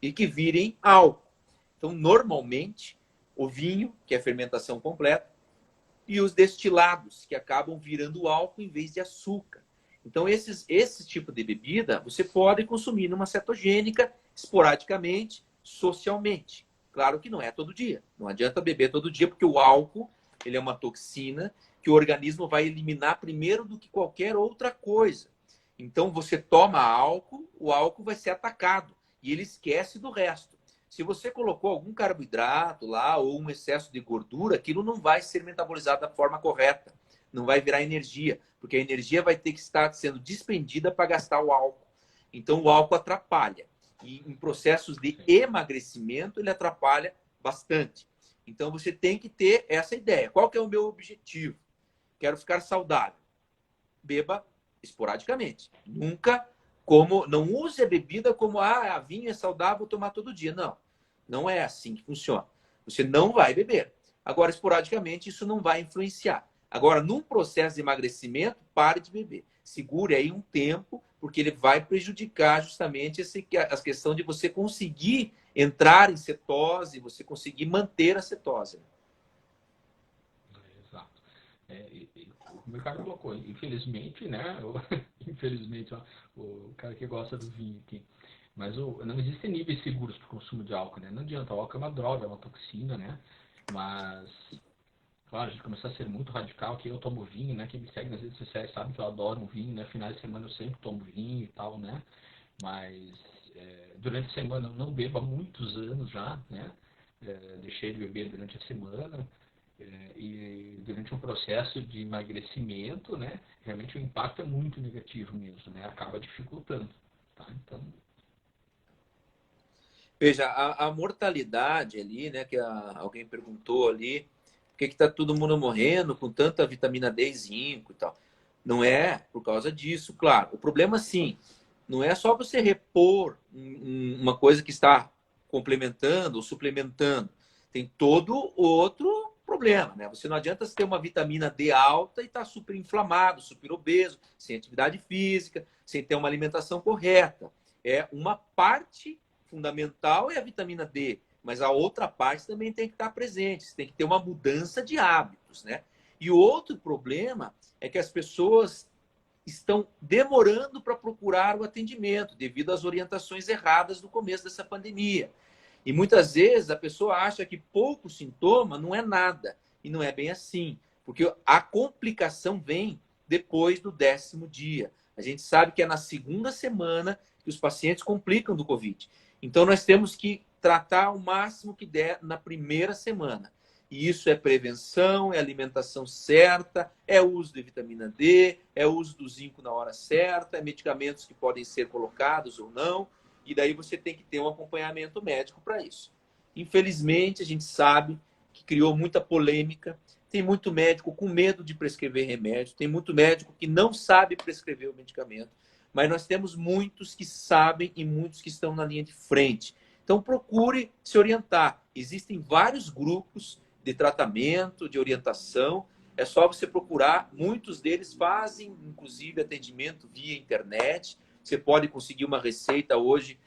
e que virem álcool. Então, normalmente, o vinho, que é fermentação completa, e os destilados, que acabam virando álcool em vez de açúcar. Então, esse tipo de bebida você pode consumir numa cetogênica, esporadicamente, socialmente. Claro que não é todo dia. Não adianta beber todo dia, porque o álcool ele é uma toxina que o organismo vai eliminar primeiro do que qualquer outra coisa. Então, você toma álcool, o álcool vai ser atacado e ele esquece do resto. Se você colocou algum carboidrato lá ou um excesso de gordura, aquilo não vai ser metabolizado da forma correta. Não vai virar energia, porque a energia vai ter que estar sendo despendida para gastar o álcool. Então, o álcool atrapalha. E em processos de Sim. emagrecimento, ele atrapalha bastante. Então, você tem que ter essa ideia. Qual que é o meu objetivo? Quero ficar saudável. Beba esporadicamente. Nunca como, não use a bebida como a vinho é saudável, vou tomar todo dia. Não, não é assim que funciona. Você não vai beber. Agora, esporadicamente, isso não vai influenciar. Agora, num processo de emagrecimento, pare de beber. Segure aí um tempo, porque ele vai prejudicar justamente a questão de você conseguir entrar em cetose, você conseguir manter a cetose. Exato. O Ricardo colocou, infelizmente, né? Infelizmente, ó, o cara que gosta do vinho aqui. Mas não existem níveis seguros para o consumo de álcool, né? Não adianta, o álcool é uma droga, é uma toxina, né? Mas, claro, a gente começou a ser muito radical, que eu tomo vinho, né? Quem me segue nas redes sociais sabe que eu adoro um vinho, né? Finais de semana eu sempre tomo vinho e tal, né? Mas durante a semana eu não bebo há muitos anos já, né? Deixei de beber durante a semana. E durante um processo de emagrecimento, né? Realmente o impacto é muito negativo mesmo, né? Acaba dificultando, tá? Então, Veja, a mortalidade ali, né, que alguém perguntou ali, por que está todo mundo morrendo com tanta vitamina D e zinco e tal? Não é por causa disso, claro. O problema, sim, não é só você repor uma coisa que está complementando ou suplementando. Tem todo outro problema, né? Você não adianta você ter uma vitamina D alta e estar super inflamado, super obeso, sem atividade física, sem ter uma alimentação correta. É uma parte fundamental é a vitamina D, mas a outra parte também tem que estar presente. Você tem que ter uma mudança de hábitos, né? E o outro problema é que as pessoas estão demorando para procurar o atendimento devido às orientações erradas no começo dessa pandemia. E muitas vezes a pessoa acha que pouco sintoma não é nada. E não é bem assim. Porque a complicação vem depois do 10º dia. A gente sabe que é na segunda semana que os pacientes complicam do Covid. Então nós temos que tratar o máximo que der na primeira semana. E isso é prevenção, é alimentação certa, é uso de vitamina D, é uso do zinco na hora certa, é medicamentos que podem ser colocados ou não. E daí você tem que ter um acompanhamento médico para isso. Infelizmente, a gente sabe que criou muita polêmica. Tem muito médico com medo de prescrever remédio, tem muito médico que não sabe prescrever o medicamento, mas nós temos muitos que sabem e muitos que estão na linha de frente. Então, procure se orientar. Existem vários grupos de tratamento, de orientação. É só você procurar. Muitos deles fazem, inclusive, atendimento via internet. Você pode conseguir uma receita hoje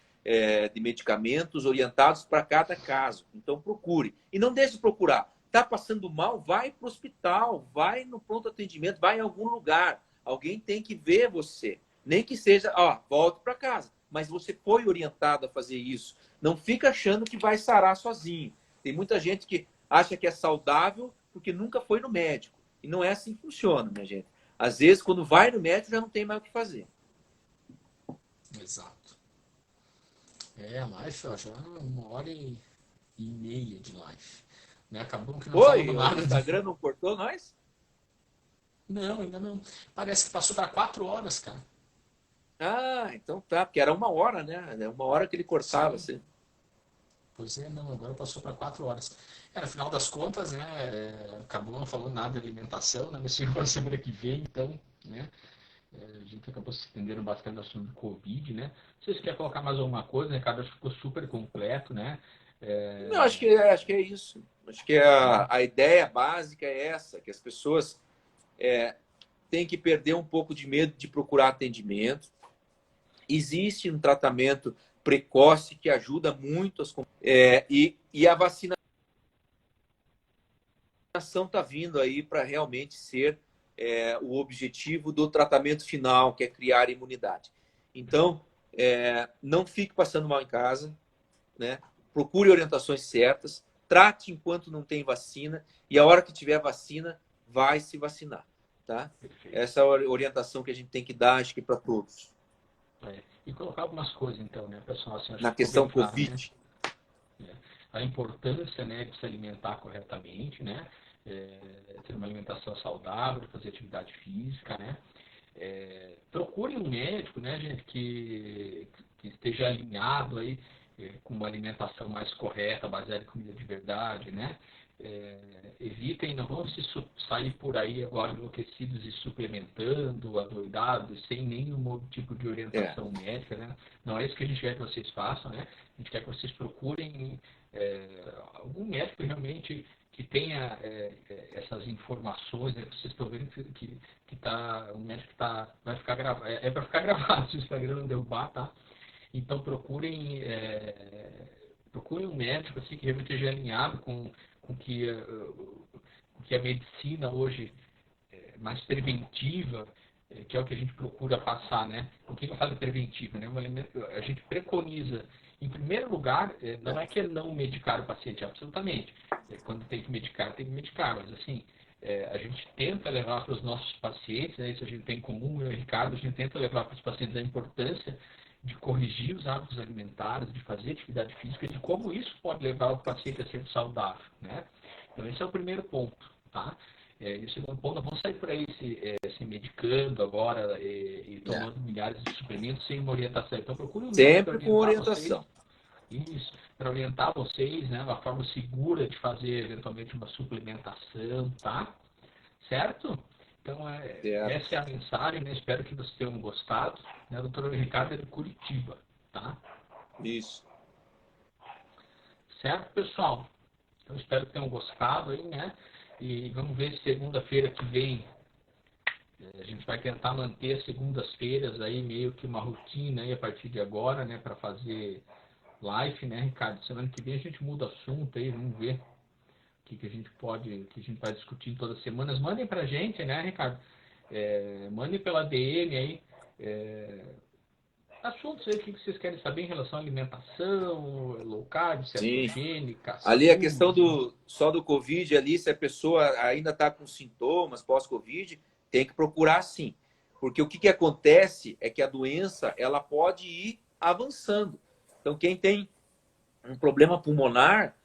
de medicamentos orientados para cada caso. Então, procure. E não deixe de procurar. Está passando mal? Vai para o hospital, vai no pronto atendimento, vai em algum lugar. Alguém tem que ver você. Nem que seja, volte para casa. Mas você foi orientado a fazer isso. Não fica achando que vai sarar sozinho. Tem muita gente que acha que é saudável porque nunca foi no médico. E não é assim que funciona, minha gente. Às vezes, quando vai no médico, já não tem mais o que fazer. exato. A live, ó, já 1h30 de live. Né? Acabou que não Oi, falamos o nada. Instagram não cortou nós? Não, ainda não. Parece que passou para 4 horas, cara. Ah, então tá, porque era 1 hora, né? É 1 hora que ele cortava, Sim. assim. Pois é, não, agora passou para 4 horas. No final das contas, né, acabou não falando nada de alimentação, né, mas chegou para a semana que vem, então, né, a gente acabou se estendendo bastante no assunto do Covid, né. Não sei se quer colocar mais alguma coisa, né, Ricardo, acho que ficou super completo, né. Não, acho que é isso. Acho que a ideia básica é essa, que as pessoas têm que perder um pouco de medo de procurar atendimento. Existe um tratamento precoce que ajuda muito e a vacinação está vindo aí para realmente ser o objetivo do tratamento final, que é criar imunidade. Então, não fique passando mal em casa, né? Procure orientações certas, trate enquanto não tem vacina e a hora que tiver vacina, vai se vacinar, tá? Essa é a orientação que a gente tem que dar, acho que para todos. E colocar algumas coisas, então, né, pessoal, assim, acho Na que ficou bem questão claro, né. Covid. A importância, né, de se alimentar corretamente, né, ter uma alimentação saudável, fazer atividade física, né. Procure um médico, né, gente, que esteja alinhado aí com uma alimentação mais correta, baseada em comida de verdade, né. Evitem, não vão sair por aí agora enlouquecidos e suplementando, adoidados, sem nenhum tipo de É, orientação médica, né. Não é isso que a gente quer que vocês façam, né. A gente quer que vocês procurem algum médico realmente que tenha essas informações, né, que vocês estão vendo que tá, o médico vai ficar gravado, para ficar gravado, se o Instagram não derrubar, tá? Então procurem um médico assim, que realmente esteja alinhado com que a medicina hoje mais preventiva que é o que a gente procura passar, né? O que é a fase preventiva, né? A gente preconiza, em primeiro lugar, não é que é não medicar o paciente, absolutamente. Quando tem que medicar, mas assim, a gente tenta levar para os nossos pacientes, né, isso a gente tem em comum, eu e o Ricardo, a gente tenta levar para os pacientes a importância de corrigir os hábitos alimentares, de fazer atividade física, de como isso pode levar o paciente a ser saudável, né? Então, esse é o primeiro ponto, tá? E o segundo ponto, não vamos sair por aí se medicando agora e tomando milhares de suplementos sem uma orientação. Então, procure um médico para Sempre com orientar vocês. orientação. Isso, para orientar vocês, né, uma forma segura de fazer eventualmente uma suplementação, tá? Certo? Então, Certo. essa é a mensagem, né? Espero que vocês tenham gostado. Né? O doutor Ricardo é de Curitiba, tá? Isso. Certo, pessoal? Então, espero que tenham gostado aí, né? E vamos ver se segunda-feira que vem a gente vai tentar manter as segundas-feiras aí meio que uma rotina aí a partir de agora, né? Para fazer live, né, Ricardo? Semana que vem a gente muda o assunto aí, vamos ver que a gente pode, que a gente vai discutir todas as semanas. Mandem pra gente, né, Ricardo? Mandem pela DM aí assuntos aí que vocês querem saber em relação à alimentação, low carb, Sim. cetogênica, Ali a questão saúde. só do Covid ali, se a pessoa ainda está com sintomas pós-Covid, tem que procurar sim. Porque o que acontece é que a doença ela pode ir avançando. Então, quem tem um problema pulmonar,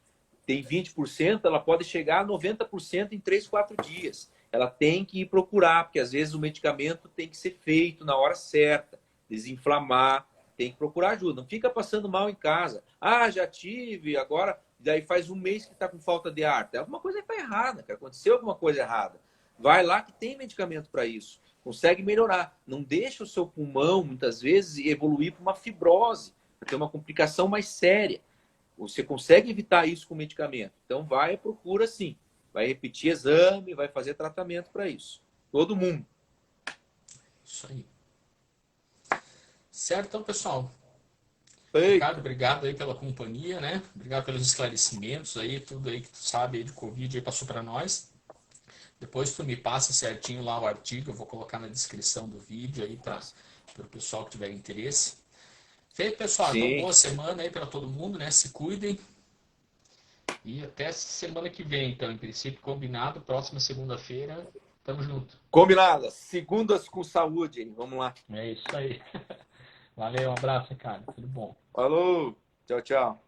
tem 20%, ela pode chegar a 90% em 3, 4 dias. Ela tem que ir procurar, porque às vezes o medicamento tem que ser feito na hora certa, desinflamar, tem que procurar ajuda. Não fica passando mal em casa. Ah, já tive, agora, daí faz um mês que está com falta de ar. Alguma coisa está errada, que aconteceu alguma coisa errada. Vai lá que tem medicamento para isso. Consegue melhorar. Não deixa o seu pulmão, muitas vezes, evoluir para uma fibrose, para ter uma complicação mais séria. Você consegue evitar isso com medicamento. Então, vai, procura sim. Vai repetir exame, vai fazer tratamento para isso. Todo mundo. Isso aí. Certo, então, pessoal. Feito. Ricardo, obrigado aí pela companhia, né? Obrigado pelos esclarecimentos aí, tudo aí que tu sabe aí de Covid aí passou para nós. Depois tu me passa certinho lá o artigo, eu vou colocar na descrição do vídeo aí para o pessoal que tiver interesse. Feito, pessoal. Então, Sim. boa semana aí para todo mundo, né? Se cuidem. E até semana que vem, então, em princípio, combinado. Próxima segunda-feira, tamo junto. Combinado. Segundas com saúde, hein? Vamos lá. É isso aí. Valeu, um abraço, cara. Tudo bom. Falou. Tchau, tchau.